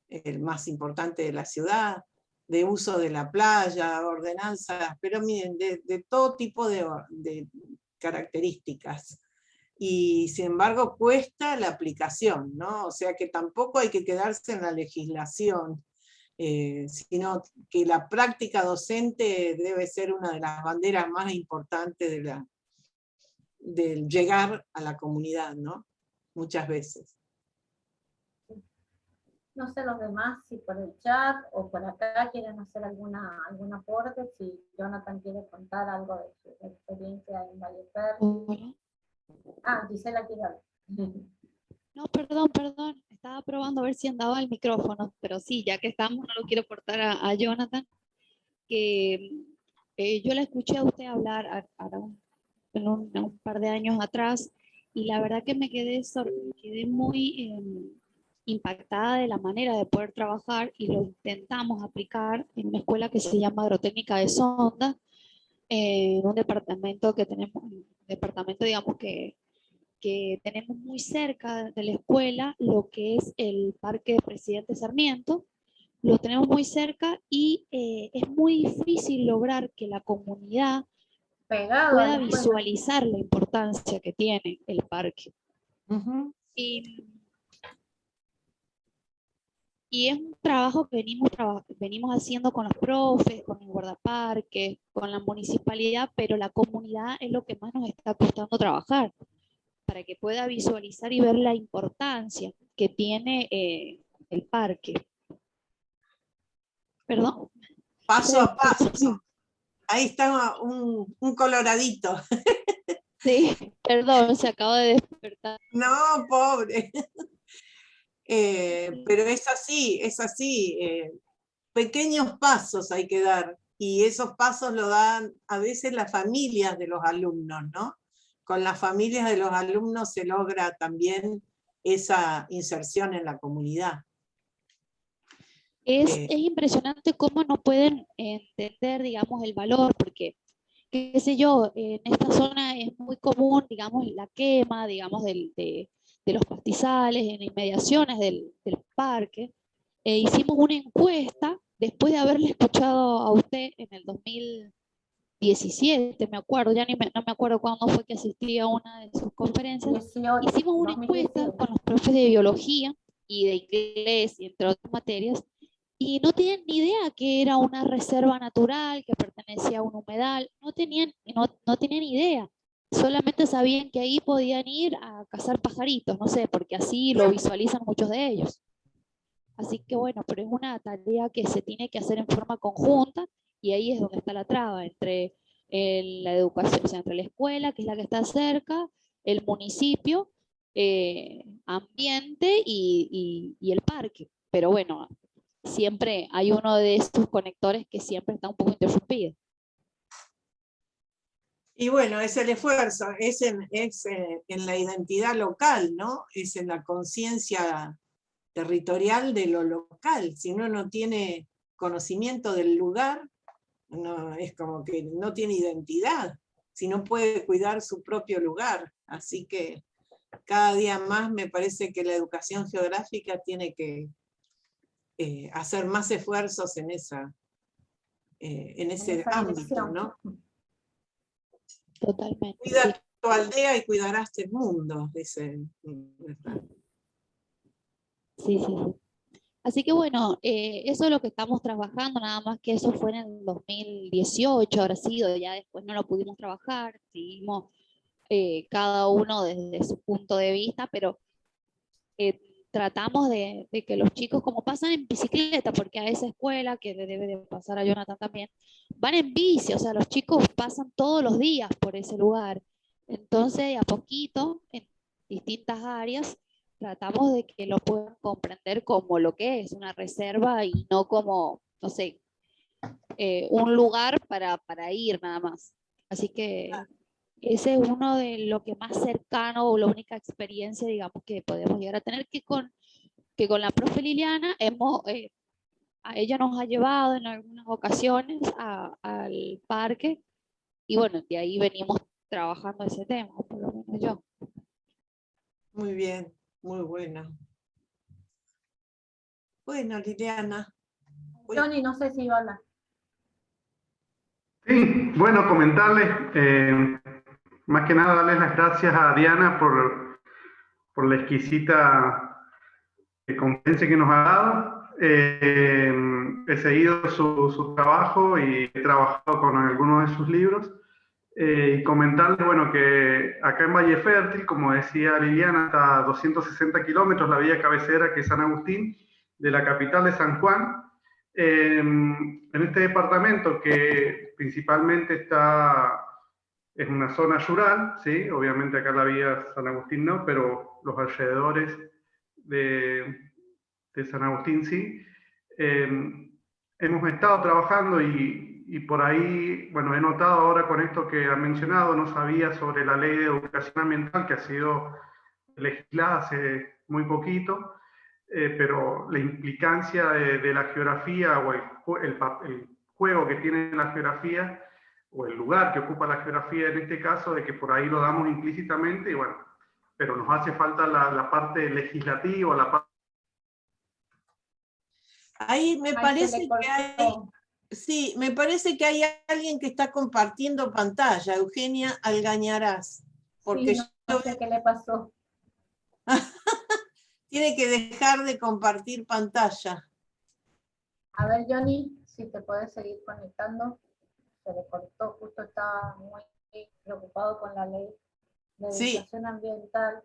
el más importante de la ciudad, de uso de la playa, ordenanzas, pero miren, de todo tipo de características. Y sin embargo cuesta la aplicación, ¿no? O sea que tampoco hay que quedarse en la legislación, sino que la práctica docente debe ser una de las banderas más importantes del llegar a la comunidad, ¿no? Muchas veces. No sé los demás si por el chat o por acá quieren hacer algún aporte, si Jonathan quiere contar algo de su experiencia en Vallefer. Ah, Gisela quiere hablar. No, perdón, estaba probando a ver si andaba el micrófono, pero sí, ya que estamos, no lo quiero cortar a Jonathan, que yo la escuché a usted hablar en un par de años atrás, y la verdad que me quedé muy impactada de la manera de poder trabajar, y lo intentamos aplicar en una escuela que se llama Agrotécnica de Sonda, en un departamento digamos que tenemos muy cerca de la escuela, lo que es el Parque Presidente Sarmiento. Lo tenemos muy cerca y es muy difícil lograr que la comunidad pueda visualizar la importancia que tiene el parque. Y es un trabajo que venimos haciendo con los profes, con el guardaparques, con la municipalidad, pero la comunidad es lo que más nos está costando trabajar, para que pueda visualizar y ver la importancia que tiene el parque. ¿Perdón? Paso a paso. Ahí está un coloradito. Sí, perdón, se acaba de despertar. No, pobre. Pero es así. Pequeños pasos hay que dar. Y esos pasos lo dan a veces las familias de los alumnos, ¿no? Con las familias de los alumnos se logra también esa inserción en la comunidad. Es impresionante cómo no pueden entender, digamos, el valor, porque, qué sé yo, en esta zona es muy común, digamos, la quema, digamos, de los pastizales, en inmediaciones del parque. Hicimos una encuesta, después de haberle escuchado a usted en el 2017, me acuerdo, no me acuerdo cuándo fue que asistí a una de sus conferencias. Hicimos una encuesta con los profes de biología y de inglés, y entre otras materias, y no tenían ni idea que era una reserva natural, que pertenecía a un humedal, no tenían idea. Solamente sabían que ahí podían ir a cazar pajaritos, no sé, porque así lo visualizan muchos de ellos. Así que bueno, pero es una tarea que se tiene que hacer en forma conjunta, y ahí es donde está la traba, entre la educación, o sea, entre la escuela, que es la que está cerca, el municipio, ambiente y el parque. Pero bueno, siempre hay uno de estos conectores que siempre está un poco interrumpido. Y bueno, es el esfuerzo, es en la identidad local, ¿no? Es en la conciencia territorial de lo local. Si uno no tiene conocimiento del lugar, no, es como que no tiene identidad, si no puede cuidar su propio lugar. Así que cada día más me parece que la educación geográfica tiene que hacer más esfuerzos en ese ámbito, ¿no? Totalmente. Cuida tu aldea y cuidarás el mundo, dice. Sí. Así que bueno, eso es lo que estamos trabajando, nada más que eso fue en el 2018, habrá sido, ya después no lo pudimos trabajar, seguimos cada uno desde su punto de vista, pero tratamos de que los chicos, como pasan en bicicleta, porque a esa escuela, que le debe de pasar a Jonathan también, van en bici, o sea, los chicos pasan todos los días por ese lugar. Entonces, a poquito, en distintas áreas, tratamos de que lo puedan comprender como lo que es una reserva y no como, no sé, un lugar para ir nada más. Así que ese es uno de lo que más cercano o la única experiencia, digamos, que podemos llegar a tener, que con la profe Liliana a ella nos ha llevado en algunas ocasiones al parque, y bueno, de ahí venimos trabajando ese tema, por lo menos yo. Muy bien, muy bueno. Bueno, Liliana. Johnny, no sé si habla. Sí, bueno, comentarles, más que nada darles las gracias a Diana por la exquisita conferencia que nos ha dado. He seguido su trabajo y he trabajado con algunos de sus libros. Y comentarles, bueno, que acá en Valle Fértil, como decía Liliana, está a 260 kilómetros la vía cabecera, que es San Agustín, de la capital de San Juan. En este departamento, que principalmente es una zona rural, ¿sí? Obviamente acá la vía San Agustín no, pero los alrededores de San Agustín sí. Hemos estado trabajando y por ahí, bueno, he notado ahora con esto que han mencionado, no sabía sobre la ley de educación ambiental que ha sido legislada hace muy poquito, pero la implicancia de la geografía o el juego que tiene la geografía o el lugar que ocupa la geografía en este caso, de que por ahí lo damos implícitamente y bueno, pero nos hace falta la parte legislativa, la parte... Ahí me parece que hay, sí, me parece que hay alguien que está compartiendo pantalla, Eugenia Algañarás, porque sí, no sé qué le pasó. tiene que dejar de compartir pantalla. A ver, Johnny, si te puedes seguir conectando. Se le cortó, justo estaba muy preocupado con la ley de educación ambiental.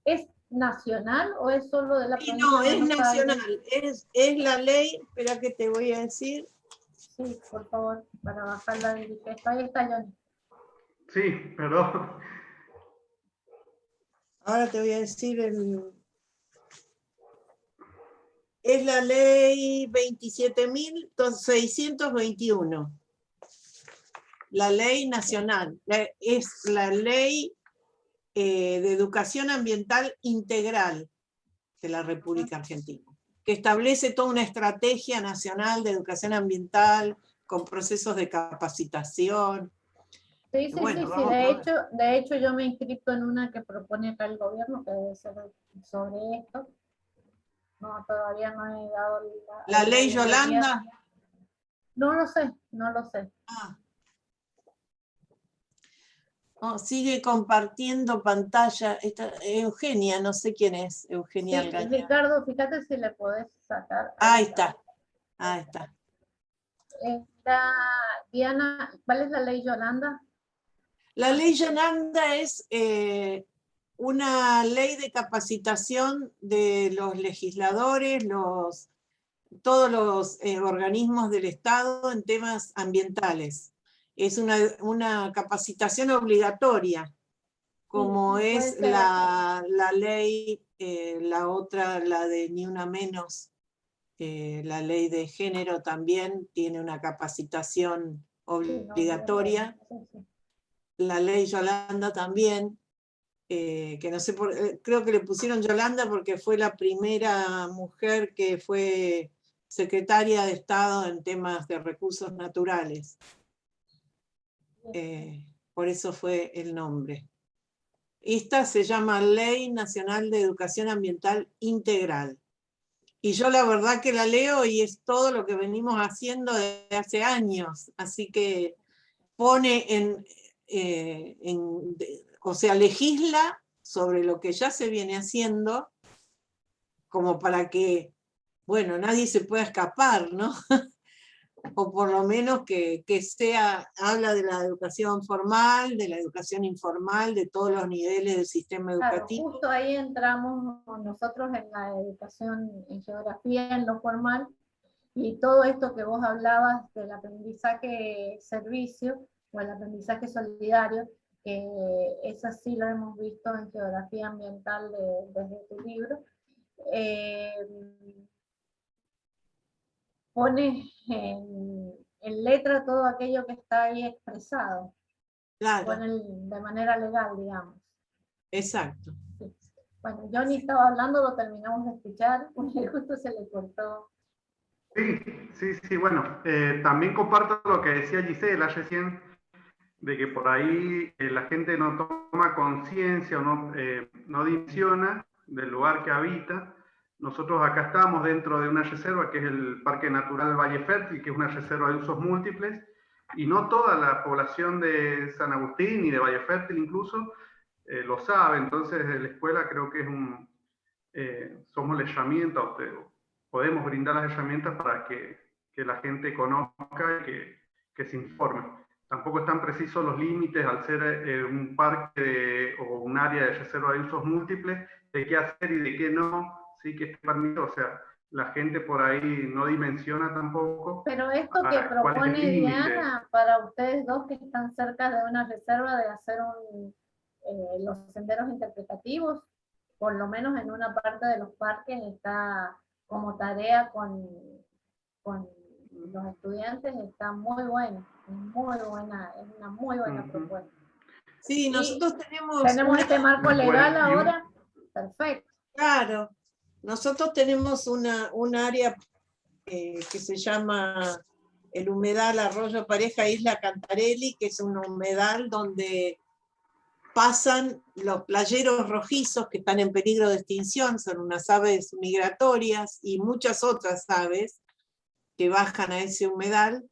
¿Es nacional o es solo de la provincia No, de es Buenos nacional, Aires? es la ley, espera que te voy a decir. Sí, por favor, para bajar la digesta. Ahí está, Johnny. Sí, perdón. Ahora te voy a decir es la ley 27.621. La ley nacional. Es la ley de educación ambiental integral de la República Argentina, que establece toda una estrategia nacional de educación ambiental con procesos de capacitación. Sí, sí, bueno, sí, de hecho yo me he inscrito en una que propone acá el gobierno, que debe ser sobre esto. No, todavía no he dado la ley Yolanda. No lo sé, no lo sé. Ah. Oh, sigue compartiendo pantalla. Eugenia, no sé quién es, Eugenia Sí, Algañarás. Ricardo, fíjate si le podés sacar. Ahí está, ahí está. Diana, ¿cuál es la ley Yolanda? La ley Yolanda es una ley de capacitación de los legisladores, todos los organismos del Estado en temas ambientales. Es una capacitación obligatoria, como sí, es la ley, la otra, la de Ni Una Menos, la ley de género también tiene una capacitación obligatoria. La ley Yolanda también, que no sé, creo que le pusieron Yolanda porque fue la primera mujer que fue secretaria de Estado en temas de recursos naturales. Por eso fue el nombre. Esta se llama Ley Nacional de Educación Ambiental Integral. Y yo la verdad que la leo y es todo lo que venimos haciendo desde hace años. Así que pone o sea, legisla sobre lo que ya se viene haciendo, como para que, bueno, nadie se pueda escapar, ¿no? o por lo menos que habla de la educación formal, de la educación informal, de todos los niveles del sistema Claro, educativo. justo ahí entramos nosotros en la educación en geografía, en lo formal, y todo esto que vos hablabas del aprendizaje servicio o el aprendizaje solidario, eso sí lo hemos visto en geografía ambiental desde tu libro. Pone en letra todo aquello que está ahí expresado, Claro, de manera legal, digamos. exacto. Sí. Bueno, Johnny estaba hablando, lo terminamos de escuchar, porque justo se le cortó. Sí, bueno, también comparto lo que decía Gisela recién, de que por ahí la gente no toma conciencia o no dimensiona del lugar que habita. Nosotros acá estamos dentro de una reserva que es el Parque Natural Valle Fértil, que es una reserva de usos múltiples, y no toda la población de San Agustín y de Valle Fértil incluso lo sabe. Entonces la escuela creo que es somos la herramienta, podemos brindar las herramientas para que la gente conozca y que se informe. Tampoco están precisos los límites al ser un parque o un área de reserva de usos múltiples, de qué hacer y de qué no, sí que esté permitido. O sea, la gente por ahí no dimensiona tampoco. Pero esto que propone Diana, para ustedes dos que están cerca de una reserva, de hacer los senderos interpretativos, por lo menos en una parte de los parques está como tarea con los estudiantes, está muy buena, es una muy buena propuesta. Sí, nosotros tenemos este marco legal ahora, perfecto. Claro, nosotros tenemos un área que se llama el humedal Arroyo Pareja Isla Cantarelli, que es un humedal donde pasan los playeros rojizos que están en peligro de extinción, son unas aves migratorias y muchas otras aves que bajan a ese humedal,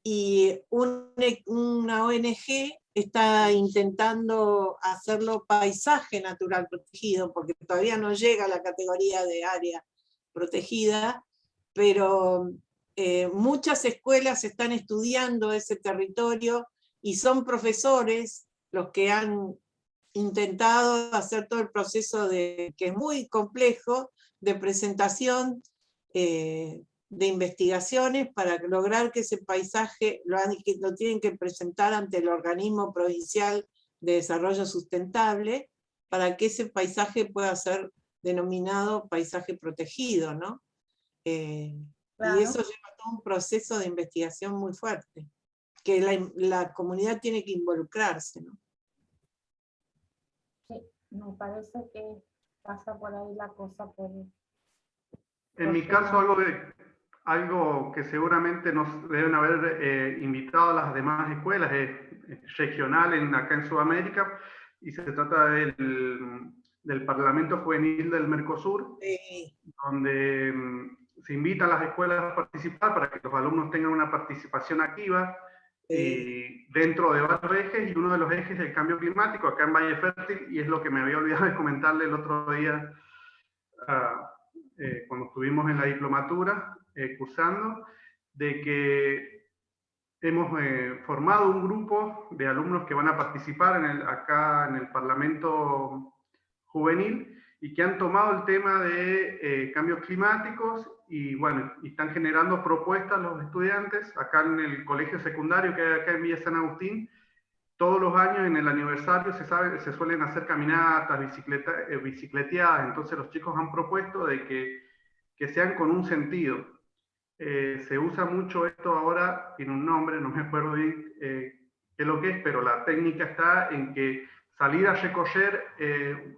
y una ONG está intentando hacerlo paisaje natural protegido, porque todavía no llega a la categoría de área protegida, pero muchas escuelas están estudiando ese territorio y son profesores los que han intentado hacer todo el proceso que es muy complejo, de presentación de investigaciones para lograr que ese paisaje lo tienen que presentar ante el Organismo Provincial de Desarrollo Sustentable para que ese paisaje pueda ser denominado paisaje protegido, ¿no? Claro. Y eso lleva a todo un proceso de investigación muy fuerte, que la comunidad tiene que involucrarse, ¿no? Sí, me parece que pasa por ahí la cosa. En mi caso, algo que seguramente nos deben haber invitado a las demás escuelas es regional acá en Sudamérica, y se trata del Parlamento Juvenil del Mercosur, donde se invita a las escuelas a participar para que los alumnos tengan una participación activa y dentro de varios ejes, y uno de los ejes es el cambio climático acá en Valle Fértil, y es lo que me había olvidado de comentarle el otro día cuando estuvimos en la diplomatura cursando, de que hemos formado un grupo de alumnos que van a participar acá en el Parlamento Juvenil, y que han tomado el tema de cambios climáticos, y bueno, y están generando propuestas los estudiantes acá en el colegio secundario que hay acá en Villa San Agustín. Todos los años en el aniversario se suelen hacer caminatas, bicicleteadas. Entonces los chicos han propuesto de que sean con un sentido. Se usa mucho esto ahora, tiene un nombre, no me acuerdo bien qué es lo que es, pero la técnica está en que salir a recorrer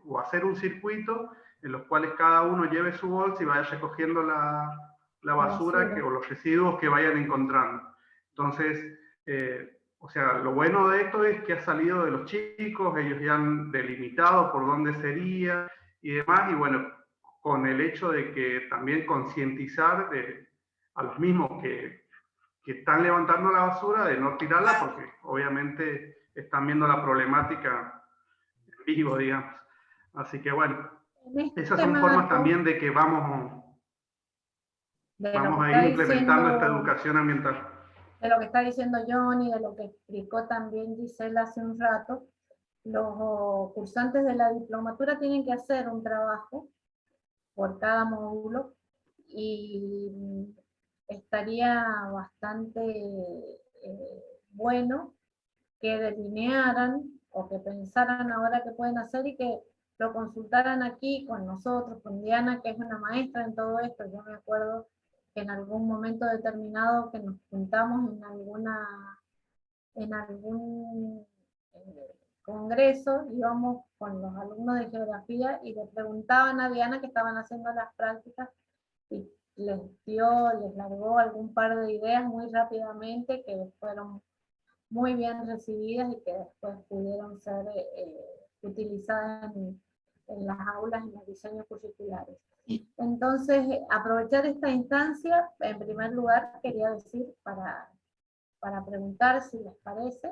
o hacer un circuito en los cuales cada uno lleve su bolsa y vaya recogiendo la basura o los residuos que vayan encontrando. Entonces, o sea, lo bueno de esto es que ha salido de los chicos, ellos ya han delimitado por dónde sería y demás, y bueno, con el hecho de que también concientizar a los mismos que están levantando la basura, de no tirarla, porque obviamente están viendo la problemática en vivo, digamos. Así que bueno, esas son formas también de que vamos a ir implementando esta educación ambiental. de lo que está diciendo Johnny, de lo que explicó también Gisela hace un rato, los cursantes de la diplomatura tienen que hacer un trabajo por cada módulo y estaría bastante bueno que delinearan o que pensaran ahora qué pueden hacer y que lo consultaran aquí con nosotros, con Diana, que es una maestra en todo esto. Yo me acuerdo que en algún momento determinado que nos juntamos en algún congreso, íbamos con los alumnos de geografía y le preguntaban a Diana que estaban haciendo las prácticas y les largó algún par de ideas muy rápidamente que fueron muy bien recibidas y que después pudieron ser utilizadas en las aulas, en los diseños curriculares. Entonces, aprovechar esta instancia, en primer lugar, quería decir, para preguntar si les parece.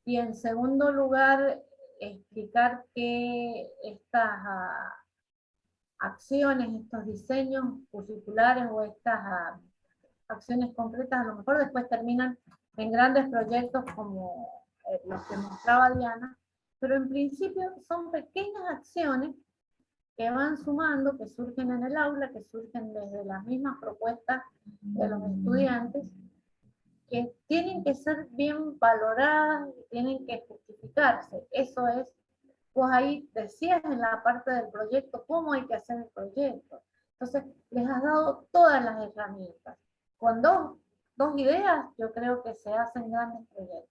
Y en segundo lugar, explicar que estas acciones, estos diseños curriculares o estas acciones concretas a lo mejor después terminan en grandes proyectos como los que mostraba Diana, pero en principio son pequeñas acciones que van sumando, que surgen en el aula, que surgen desde las mismas propuestas de los estudiantes, que tienen que ser bien valoradas, tienen que justificarse. Eso es, vos ahí decías en la parte del proyecto cómo hay que hacer el proyecto. Entonces, les has dado todas las herramientas. Con dos ideas, yo creo que se hacen grandes proyectos.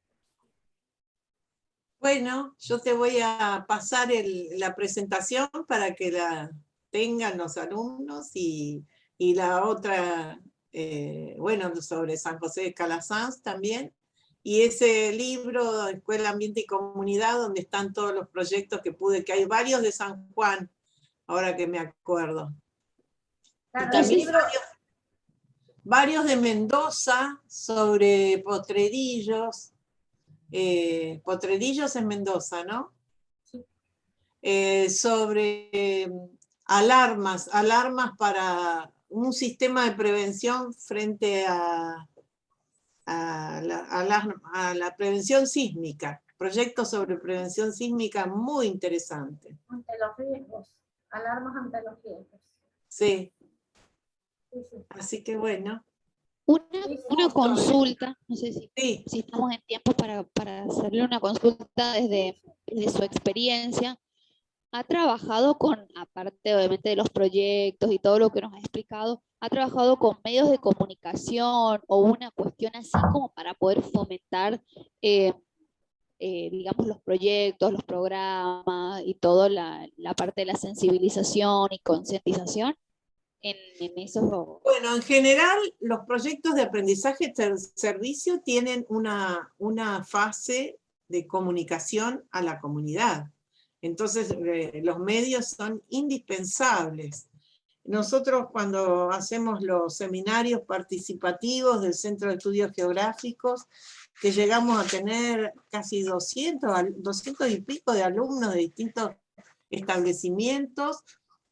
Bueno, yo te voy a pasar la presentación para que la tengan los alumnos y la otra, bueno, sobre San José de Calasanz también, y ese libro, Escuela, Ambiente y Comunidad, donde están todos los proyectos que hay varios de San Juan, ahora que me acuerdo. Claro, y también libro, varios de Mendoza sobre potrerillos. Potrerillos en Mendoza, ¿no? Sí. Sobre alarmas para un sistema de prevención frente a la prevención sísmica. Proyectos sobre prevención sísmica muy interesante. Ante los riesgos, alarmas ante los riesgos. Sí. Sí, sí. Así que bueno. Una consulta, no sé si Sí. estamos en tiempo para hacerle una consulta desde su experiencia. ¿Ha trabajado con, aparte obviamente de los proyectos y todo lo que nos ha explicado, ha trabajado con medios de comunicación o una cuestión así como para poder fomentar, digamos, los proyectos, los programas y toda la parte de la sensibilización y concientización en esos? Bueno, en general, los proyectos de aprendizaje servicio tienen una fase de comunicación a la comunidad. Entonces, los medios son indispensables. Nosotros, cuando hacemos los seminarios participativos del Centro de Estudios Geográficos, que llegamos a tener casi 200 y pico de alumnos de distintos establecimientos,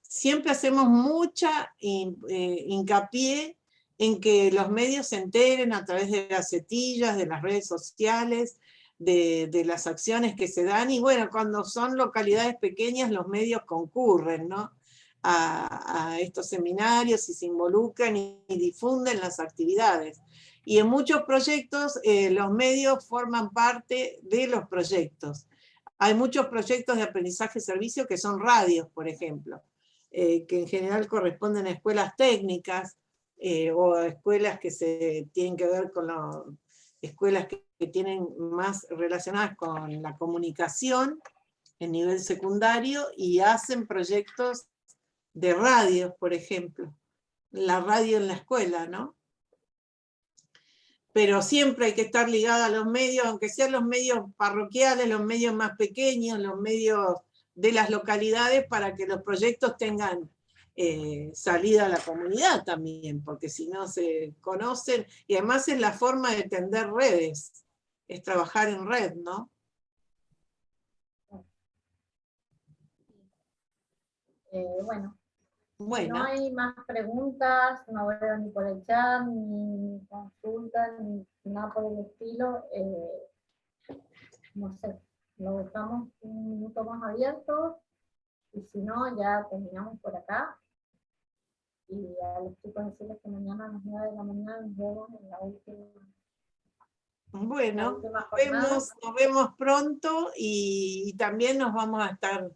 siempre hacemos mucha hincapié en que los medios se enteren a través de las setillas, de las redes sociales, de las acciones que se dan, y bueno, cuando son localidades pequeñas los medios concurren, ¿no?, a estos seminarios y se involucran y difunden las actividades. Y en muchos proyectos los medios forman parte de los proyectos. Hay muchos proyectos de aprendizaje-servicio que son radios, por ejemplo, que en general corresponden a escuelas técnicas o a escuelas que se tienen que ver con escuelas que tienen más relacionadas con la comunicación en nivel secundario y hacen proyectos de radios, por ejemplo, la radio en la escuela, ¿no? Pero siempre hay que estar ligada a los medios, aunque sean los medios parroquiales, los medios más pequeños, los medios de las localidades, para que los proyectos tengan salida a la comunidad también, porque si no se conocen, y además es la forma de tender redes, es trabajar en red, ¿no? Bueno, Si Bueno, no hay más preguntas, no veo ni por el chat, ni consultas, ni nada por el estilo, no sé, lo dejamos un minuto más abierto, y si no, ya terminamos por acá. Y a los chicos decirles que mañana a las 9 de la mañana nos vemos en la última bueno, jornada. nos vemos pronto y también nos vamos a estar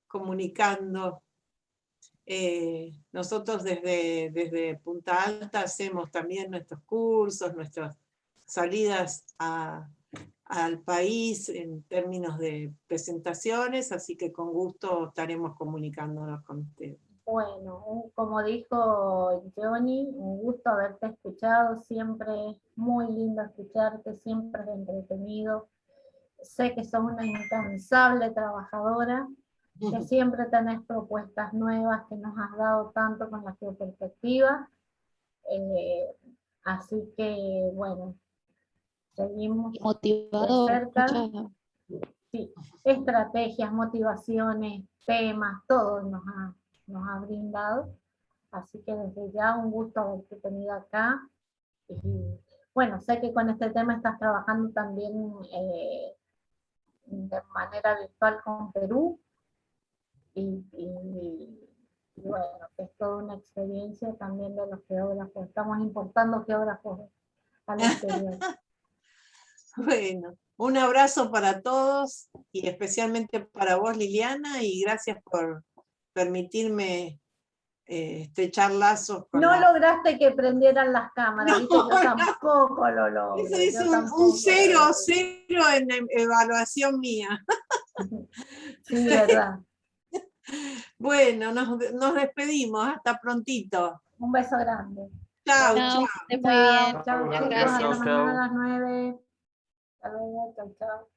comunicando. Nosotros desde Punta Alta hacemos también nuestros cursos, nuestras salidas al país en términos de presentaciones, así que con gusto estaremos comunicándonos con ustedes. Bueno, como dijo Johnny, un gusto haberte escuchado, siempre es muy lindo escucharte, siempre es entretenido. Sé que sos una incansable trabajadora, que siempre tenés propuestas nuevas que nos has dado tanto con la geoperspectiva. Así que, bueno, seguimos de Motivador, cerca. Sí, estrategias, motivaciones, temas, todo nos ha brindado. Así que desde ya un gusto haberte tenido acá. Y bueno, sé que con este tema estás trabajando también de manera virtual con Perú. Y bueno, que es toda una experiencia también de los geógrafos. Estamos importando geógrafos al exterior. Bueno, un abrazo para todos y especialmente para vos, Liliana, y gracias por permitirme estrechar lazos con No la... lograste que prendieran las cámaras, No, ¿viste? Yo tampoco lo logro. Eso es yo un tampoco cero, lo logro. cero en evaluación mía. Sí, verdad. Bueno, nos despedimos, hasta prontito. Un beso grande. Chao, Chao, chao. que esté muy bien. Chao, Muchas chicos. gracias. Hasta mañana a las 9. Hasta luego. Chao, chao.